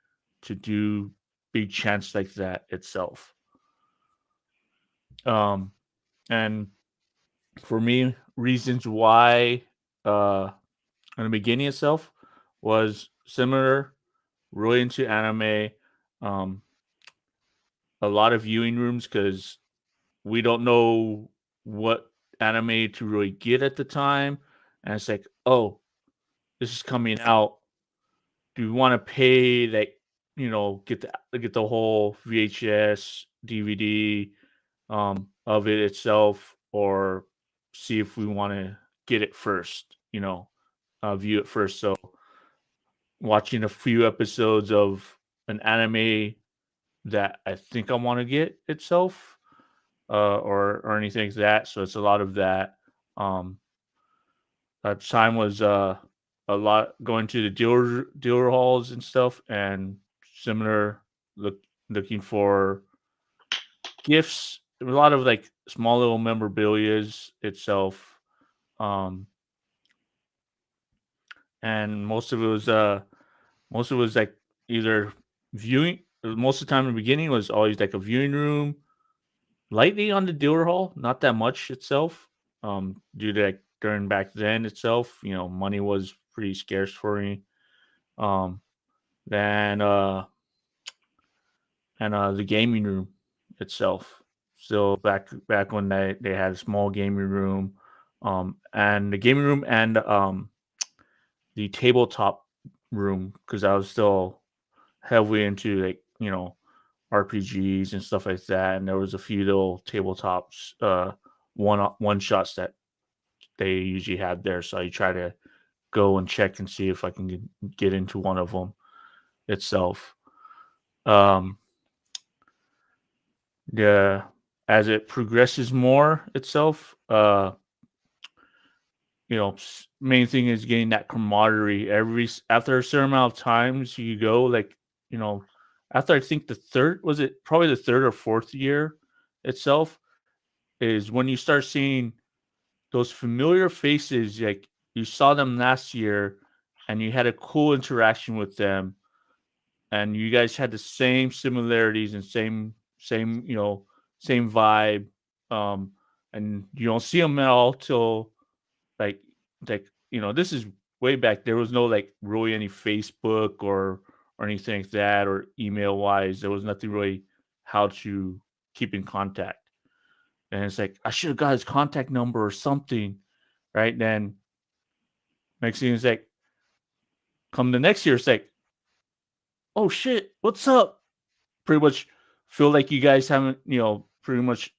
to do big chants like that itself. And for me, reasons why in the beginning itself was similar, really into anime, um, a lot of viewing rooms because we don't know what anime to really get at the time. And it's like, oh, this is coming out. Do we want to pay like, get the whole VHS, DVD of it itself, or see if we want to get it first, view it first. So watching a few episodes of an anime that I think I want to get itself, or anything like that. So it's a lot of that. Um, at the time was a lot going to the dealer halls and stuff, and similar looking for gifts. A lot of like small little memorabilia's itself, um, and most of it was like either viewing. Most of the time in the beginning was always like a viewing room, lightly on the dealer hall, not that much itself. Due to like during back then itself, money was pretty scarce for me. Um, then and the gaming room itself. So back when they had a small gaming room, and the gaming room and the tabletop room, because I was still heavily into like RPGs and stuff like that, and there was a few little tabletops, one shots that they usually had there. So I try to go and check and see if I can get into one of them itself. Um, yeah, as it progresses more itself, main thing is getting that camaraderie. After a certain amount of times you go, like, you know, after I think the third was it probably the third or fourth year itself is when you start seeing those familiar faces, like you saw them last year and you had a cool interaction with them, and you guys had the same similarities and same vibe, um and you don't see them at all till like this is way back. There was no like really any Facebook or anything like that, or email wise there was nothing really how to keep in contact. And it's like I should have got his contact number or something, right? Then next thing is like, come the next year, it's like, oh shit, what's up? Pretty much feel like you guys haven't, pretty much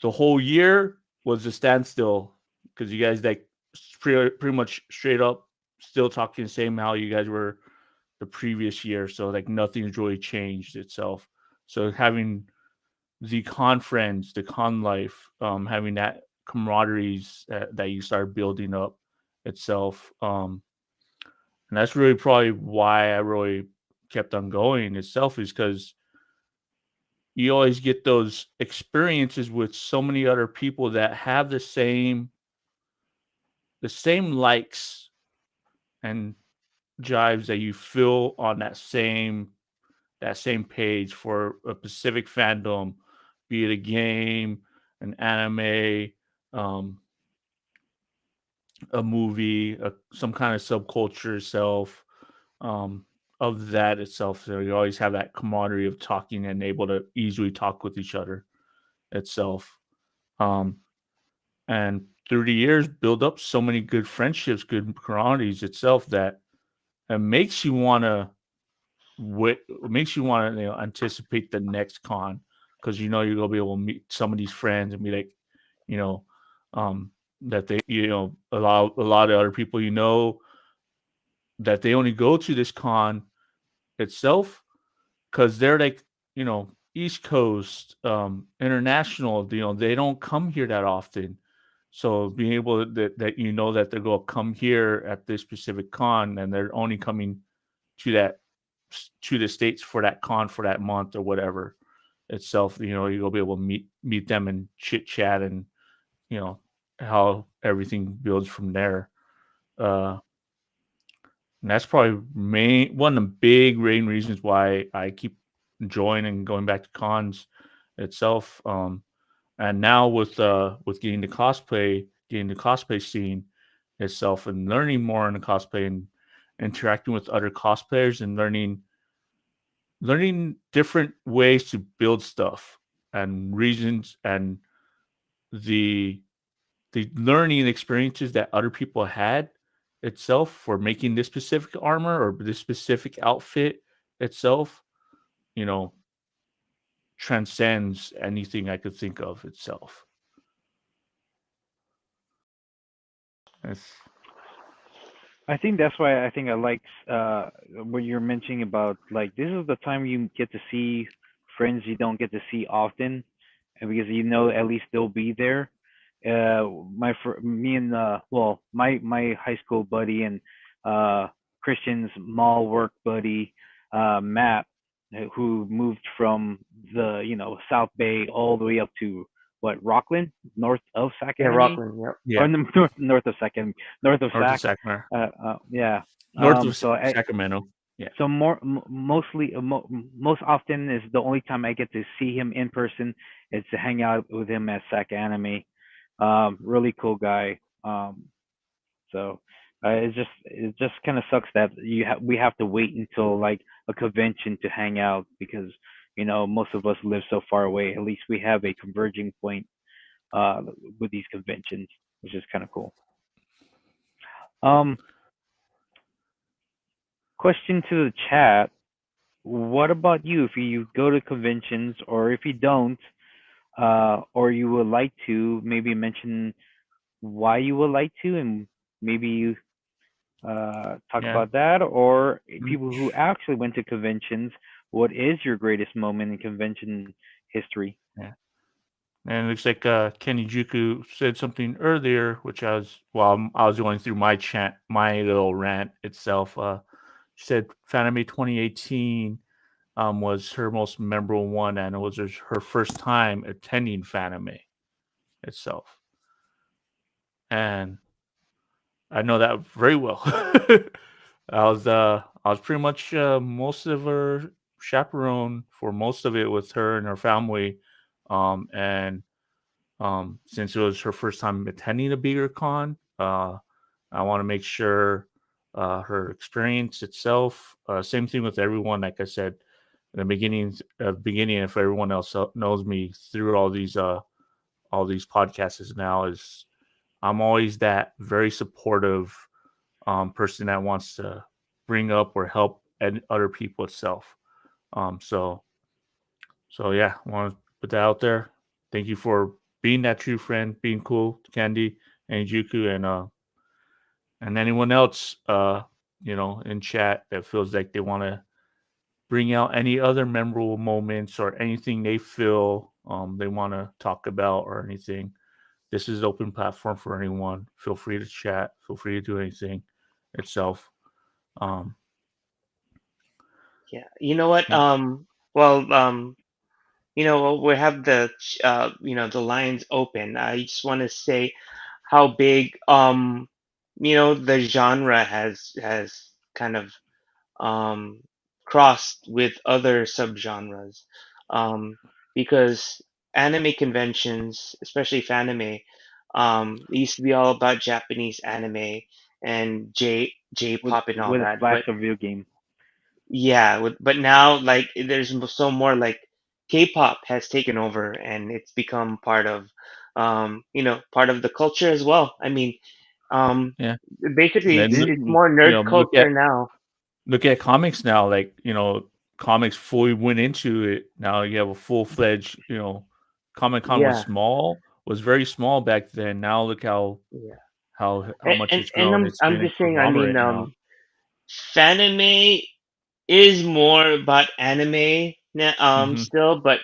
the whole year was a standstill because you guys like pretty much straight up still talking the same how you guys were the previous year. So like nothing's really changed itself. So having the con friends, the con life, having that camaraderie that you start building up itself. And that's really probably why I really kept on going itself, is because you always get those experiences with so many other people that have the same likes and jives that you feel on that same page for a specific fandom, be it a game, an anime, um, a movie, some kind of subculture itself, um, of that itself. So you always have that camaraderie of talking and able to easily talk with each other itself. Um, and through the years, build up so many good friendships, good camaraderies itself that it makes you want to makes you want to anticipate the next con, because you're gonna be able to meet some of these friends and be like, you know, um, that they a lot of other people that they only go to this con itself because they're like East Coast, international. They don't come here that often. So being able that that they're going to come here at this specific con, and they're only coming to that to the states for that con for that month or whatever itself. You'll be able to meet them and chit chat, and you know how everything builds from there. Uh, and that's probably one of the big main reasons why I keep enjoying and going back to cons itself. And now with getting the cosplay scene itself, and learning more in the cosplay and interacting with other cosplayers and learning different ways to build stuff and reasons and the the learning experiences that other people had itself for making this specific armor or this specific outfit itself, you know, transcends anything I could think of itself. It's, I think that's why I think I like what you're mentioning about like this is the time you get to see friends you don't get to see often, and because you know at least they'll be there. Me and my high school buddy and uh Christian's mall work buddy Matt, who moved from the South Bay all the way up to what Rockland, north of Sac Yeah, Enemy, Rockland. Yep. yeah, or north of Sac Enemy, north of north of Sac. Sacramento. Yeah. North of So I Sacramento. Yeah, so mostly most often is the only time I get to see him in person is to hang out with him at Sac Anime. Really cool guy. So it just kind of sucks that we have to wait until like a convention to hang out because most of us live so far away. At least we have a converging point uh with these conventions, which is kind of cool. Um, Question to the chat. What about you? If you go to conventions, or if you don't, or you would like to, maybe mention why you would like to, and maybe you talk yeah. about that. Or Mm, people who actually went to conventions, what is your greatest moment in convention history? yeah. And it looks like Kenny Juku said something earlier, which I was going through my little rant itself. She said Fanime 2018 was her most memorable one, and it was her first time attending Fanime itself. And I know that very well. I was pretty much most of her chaperone for most of it with her and her family, and since it was her first time attending a bigger con, I want to make sure her experience itself. Same thing with everyone. Like I said in the beginning, if everyone else knows me through all these podcasts now, is I'm always that very supportive person that wants to bring up or help other people itself. Um, so yeah, I want to put that out there. Thank you for being that true friend, being cool, Candy and Juku, and anyone else, in chat that feels like they want to bring out any other memorable moments or anything they feel they want to talk about or anything. This is an open platform for anyone. Feel free to chat. Feel free to do anything itself. Um, Yeah. You know what? yeah, Well, we have the lines open. I just want to say how big, the genre has kind of um, crossed with other subgenres, um, because anime conventions, especially fanime, it used to be all about Japanese anime and with J-pop and all with a that. splash But of video game? yeah, but now like there's so more like K-pop has taken over and it's become part of the culture as well. I mean, um, yeah. And basically then it's Disney. more nerd culture now. look at comics now. Like comics fully went into it. Now you have a full fledged. Comic Con Yeah, was very small back then. Now look yeah. how And, much and it's and grown. I'm It's I'm been a just saying. I mean, conglomerate now. Fanime is more about anime now, Hmm. still, but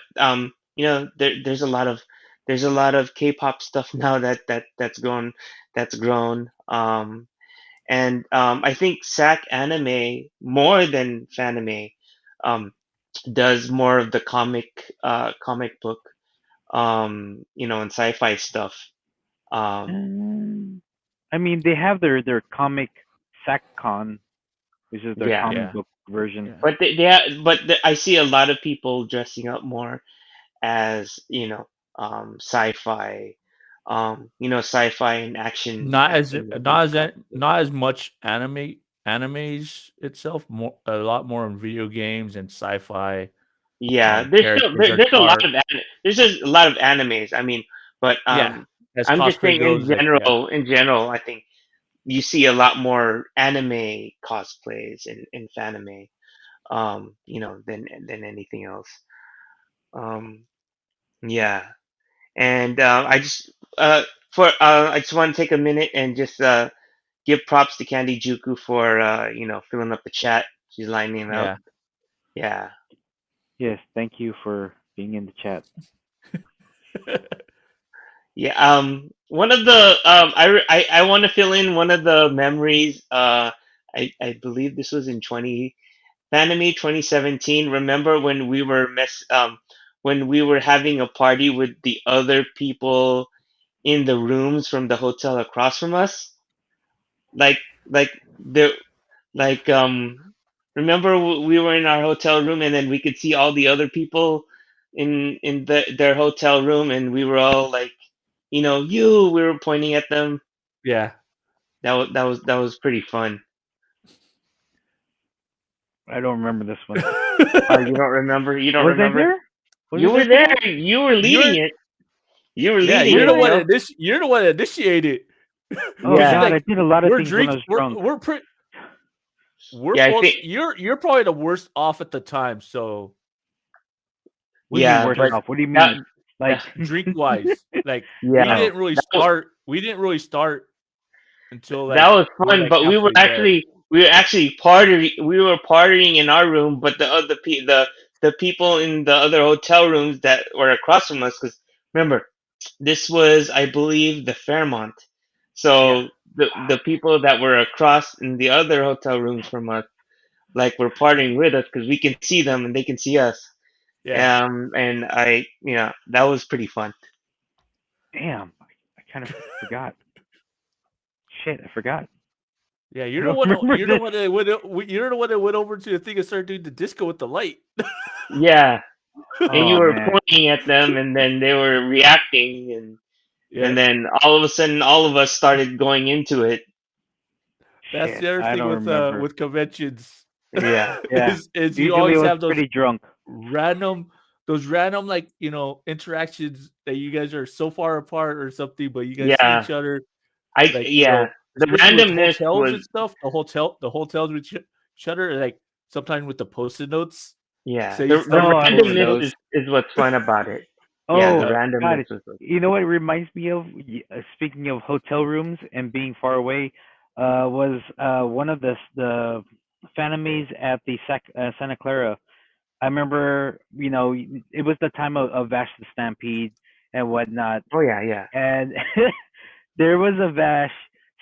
there's a lot of K-pop stuff now that's grown. And I think SAC Anime more than Fanime um, does more of the comic book, and sci-fi stuff. Um, Um, I mean, they have their comic SacCon, which is their yeah, comic Yeah, book version. yeah, but I see a lot of people dressing up more as sci-fi, sci-fi and action Not as action movies. not as much animes itself. More a lot more in video games and sci-fi. Yeah, Characters there's a lot are of there's just a lot of animes. I mean, but yeah. As I'm just cosplay saying goes, like yeah, in general, I think you see a lot more anime cosplays in fanime, than anything else. Um, yeah, and I just want to take a minute and just give props to Candy Juku for filling up the chat. She's lining it up. yeah, Yeah. Yes, thank you for being in the chat. Yeah. One of the I want to fill in one of the memories. I believe this was in 2017. Remember when when we were having a party with the other people in the rooms from the hotel across from us? Like like the like remember we were in our hotel room and then we could see all the other people in their hotel room and we were all like, we were pointing at them. yeah. That was pretty fun. I don't remember this one. You don't remember? You don't Was I remember? there? Was I You there were for there. that? You were You're leading it. You were yeah. leading Was You're it, the I? one Joe. that you're the one that initiated. Oh Cause you're Yeah. God, I like did a lot of we're things when I drinks. was drunk. We're Yeah, I most. think. You're probably the worst off at the time. So What do you mean Yeah, worse but off? What do you that, mean? Like, that drink wise, like we yeah, oh, didn't really that was, start. We didn't really start until that like was we're fun. like But halfway there. we were actually partying. We were partying in our room, but the people in the other hotel rooms that were across from us. Because remember, this was, I believe, the Fairmont. Yeah, So the people that were across in the other hotel rooms from us, like, were partying with us because we can see them and they can see us. yeah, And that was pretty fun. damn! I kind of forgot. Shit, I forgot. yeah. I don't remember You're the this. one that went. You're the one that went over to the thing and started doing the disco with the light. Yeah, and you Oh were man, pointing at them, and then they were reacting, and Yeah, then all of a sudden, all of us started going into it. that's shit, the other I thing don't remember. with conventions. Yeah, Yeah, Is you usually I always was have pretty drunk. random those random like interactions that you guys are so far apart or something, but you guys see yeah, each other like yeah. The especially with randomness hotels was, and stuff. The hotels with each other, like sometimes with the post-it notes. yeah, So you the start Oh, with I remember post-it randomness those. notes. is what's fun about it. Yeah, the Oh Yeah, God, randomness was what's you know what it reminds me of? Speaking of hotel rooms and being far away, was one of the Fanimes at the Santa Clara. I remember, it was the time of Vash the Stampede and whatnot, Oh yeah, yeah. and there was a Vash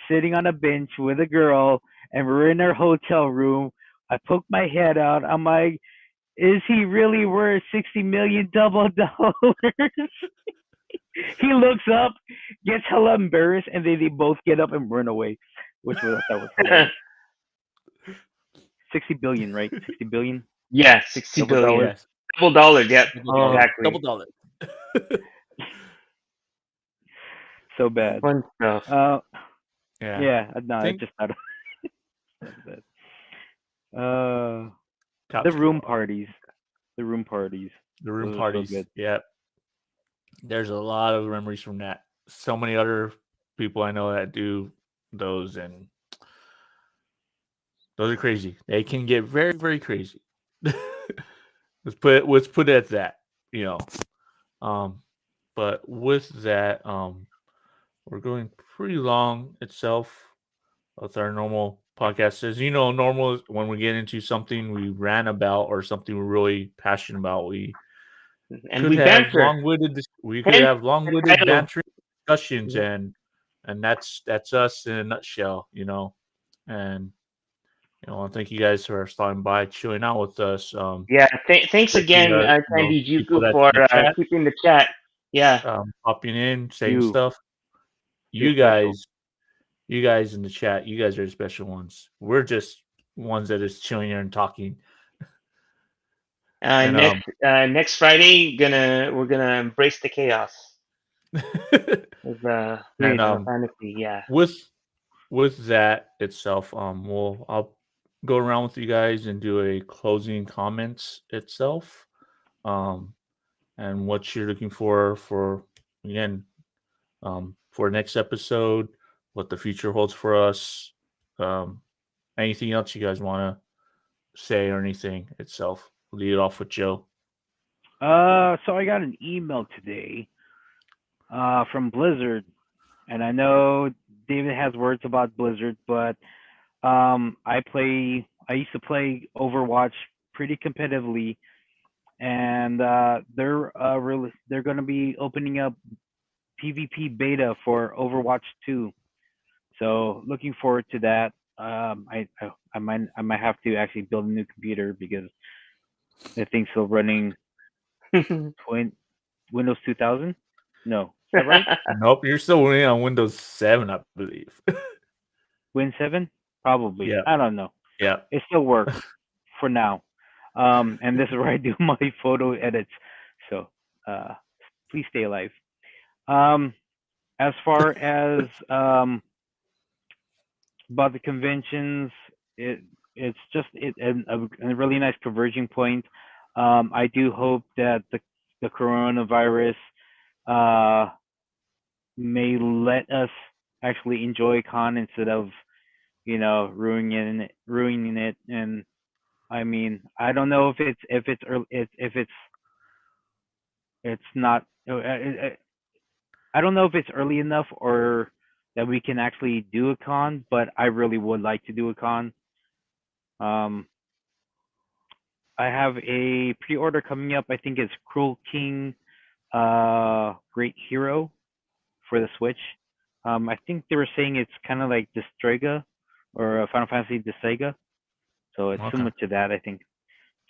sitting on a bench with a girl, and we're in our hotel room. I poked my head out. I'm like, is he really worth 60 million double dollars? He looks up, gets hella embarrassed, and they both get up and run away, which was that was hilarious. 60 billion, right? 60 billion Yeah, 60 double billion. dollars. yes, $10. Yep, Oh, double exactly. dollar. so bad. Fun stuff. Uh, Yeah, yeah, I no, it's think just not. That's bad. Uh, the couch room co-op, parties. The room parties. the room Those are so parties. good. Yeah, there's a lot of memories from that. So many other people I know that do those, and those are crazy. They can get very, very crazy. Let's put it at that. You know. Um, but with that, we're going pretty long itself. That's our normal podcast. As you know, normal is when we get into something we ran about or something we're really passionate about. And we banter. We could Hence have the long-winded title. bantering discussions, Yeah. and that's us in a nutshell. And I thank you guys for stopping by, chilling out with us. Yeah, thanks Especially again, Candy people Juku, that's for in the chat, keeping the chat. Yeah, popping in, saying You, stuff. you're You special. guys, you guys in the chat, you guys are the special ones. We're just ones that is chilling here and talking. And Next Friday, we're gonna embrace the chaos with and Sweet. Final Fantasy. Yeah. with that itself, I'll go around with you guys and do a closing comments itself, um, and what you're looking for again, for next episode, what the future holds for us, um, anything else you guys want to say or anything itself. Lead it off with Joe. So I got an email today, from Blizzard, and I know David has words about Blizzard, but I used to play Overwatch pretty competitively, and they're going to be opening up PvP beta for Overwatch 2. So looking forward to that. I might have to actually build a new computer because the thing's still running twin Windows 2000. No, is that right? Nope, you're still winning on Windows 7, I believe. Win 7? Probably. Yeah, I don't know. yeah. It still works for now. And this is where I do my photo edits. So uh, please stay alive. Um, as far as about the conventions, it it's just a really nice converging point. I do hope that the coronavirus uh, may let us actually enjoy con instead of ruining it. And I mean, I don't know if it's early, if it's not. I don't know if it's early enough or that we can actually do a con, but I really would like to do a con. Um, I have a pre-order coming up. I think it's Cruel King, Great Hero for the Switch. I think they were saying it's kind of like Destrega or Final Fantasy Desega, so it's Okay. similar to that, I think.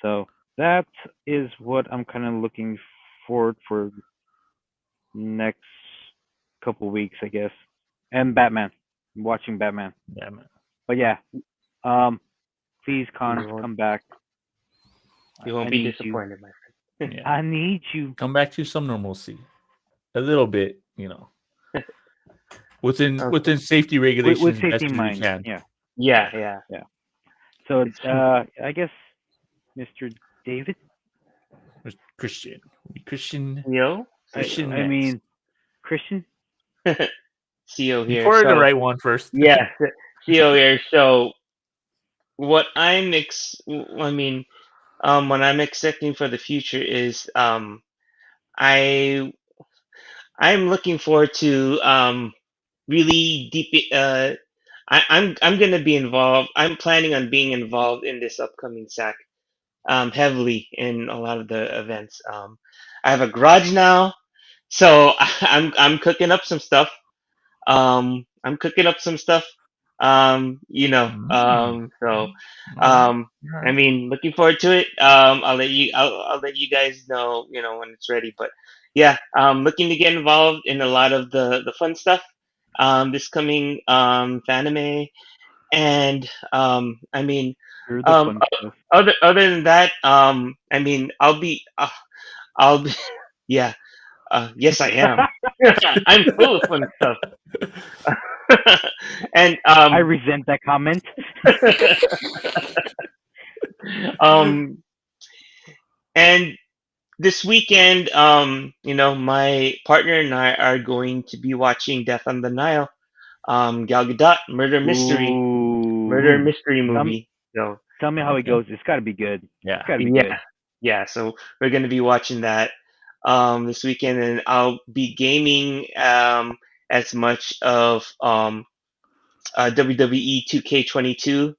So that is what I'm kind of looking forward for next couple weeks, I guess. And Batman. I'm watching Batman. Yeah, man. But yeah, um, please, you cons, won't come back. you I won't be need you. disappointed, my friend. Yeah. I need you. Come back to some normalcy. A little bit, Okay. within safety With regulations safety best in as we mind. can. Yeah, Yeah, yeah. yeah. So It's I guess Mr. David. Christian. Christian Theo. Christian I next. mean Christian. Theo here. Before the So right one first. yeah, Theo here. So what I mean, what I'm expecting for the future is I I'm looking forward to really deep. I'm gonna be involved. I'm planning on being involved in this upcoming SAC heavily in a lot of the events. I have a garage now, so I'm cooking up some stuff. I'm cooking up some stuff. Mm. So, All right. All I right. mean, looking forward to it. I'll let you guys know, when it's ready. But yeah, looking to get involved in a lot of the fun stuff. This coming Fanime, and I mean, You're the um, fun stuff. other than that, I mean, I'll be, yeah, yes, I am. I'm full of fun stuff. And I resent that comment. um and this weekend, my partner and I are going to be watching Death on the Nile, Gal Gadot murder Ooh. mystery Tell me, movie. So tell me how it Okay. goes. It's got to be good. It's Yeah. got to be good. yeah, yeah. So we're gonna be watching that this weekend, and I'll be gaming as much of WWE 2K22.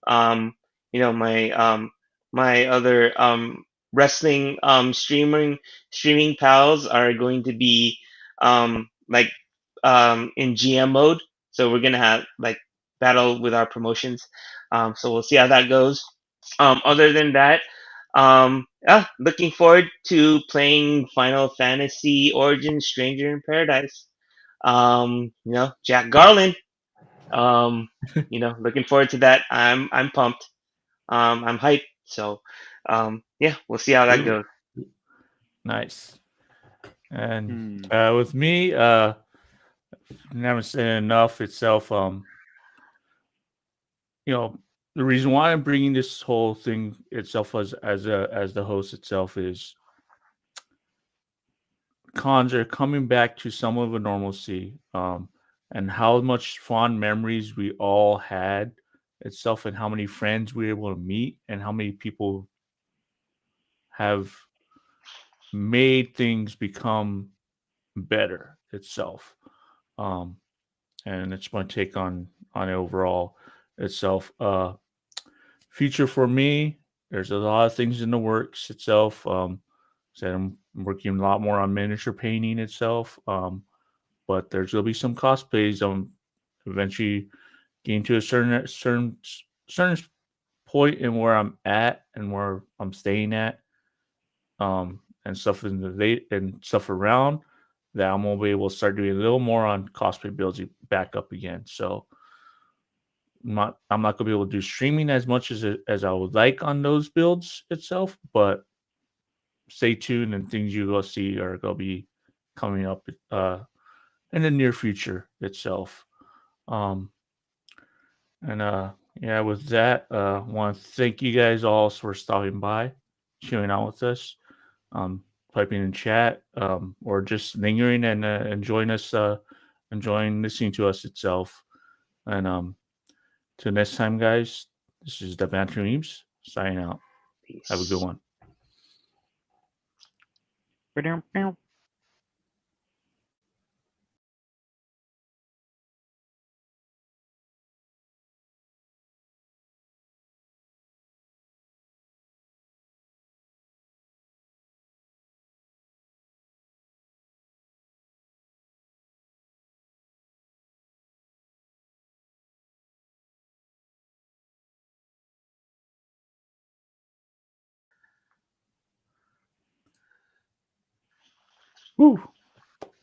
My other wrestling streaming pals are going to be like in GM mode, so we're gonna have like battle with our promotions. So we'll see how that goes. Other than that, looking forward to playing Final Fantasy Origins Stranger in Paradise. Jack Garland. Looking forward to that. I'm pumped. I'm hyped. So Yeah, we'll see how that goes. Nice. And Hmm. with me, never said enough itself. You know, the reason why I'm bringing this whole thing itself as the host itself is cons are coming back to some of a normalcy, and how much fond memories we all had itself, and how many friends we were able to meet, and how many people have made things become better itself. Um, and it's my take on it overall itself. Future for me, there's a lot of things in the works itself. Said I'm working a lot more on miniature painting itself. But there's gonna be some cosplays. Eventually getting to a certain point in where I'm at and where I'm staying at, and stuff in the late and stuff around that I'm gonna be able to start doing a little more on cosplay builds back up again. So I'm not gonna be able to do streaming as much as I would like on those builds itself, but stay tuned and things you will see are gonna be coming up in the near future itself. Um, and yeah, with that, want to thank you guys all for stopping by, chilling out with us, typing in chat, or just lingering and enjoying us, enjoying listening to us itself. And till next time, guys, this is the Bantering Weebs signing out. Have a good Peace. one. Ba-dum-bow. Woo,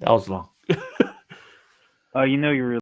that was long. You know you're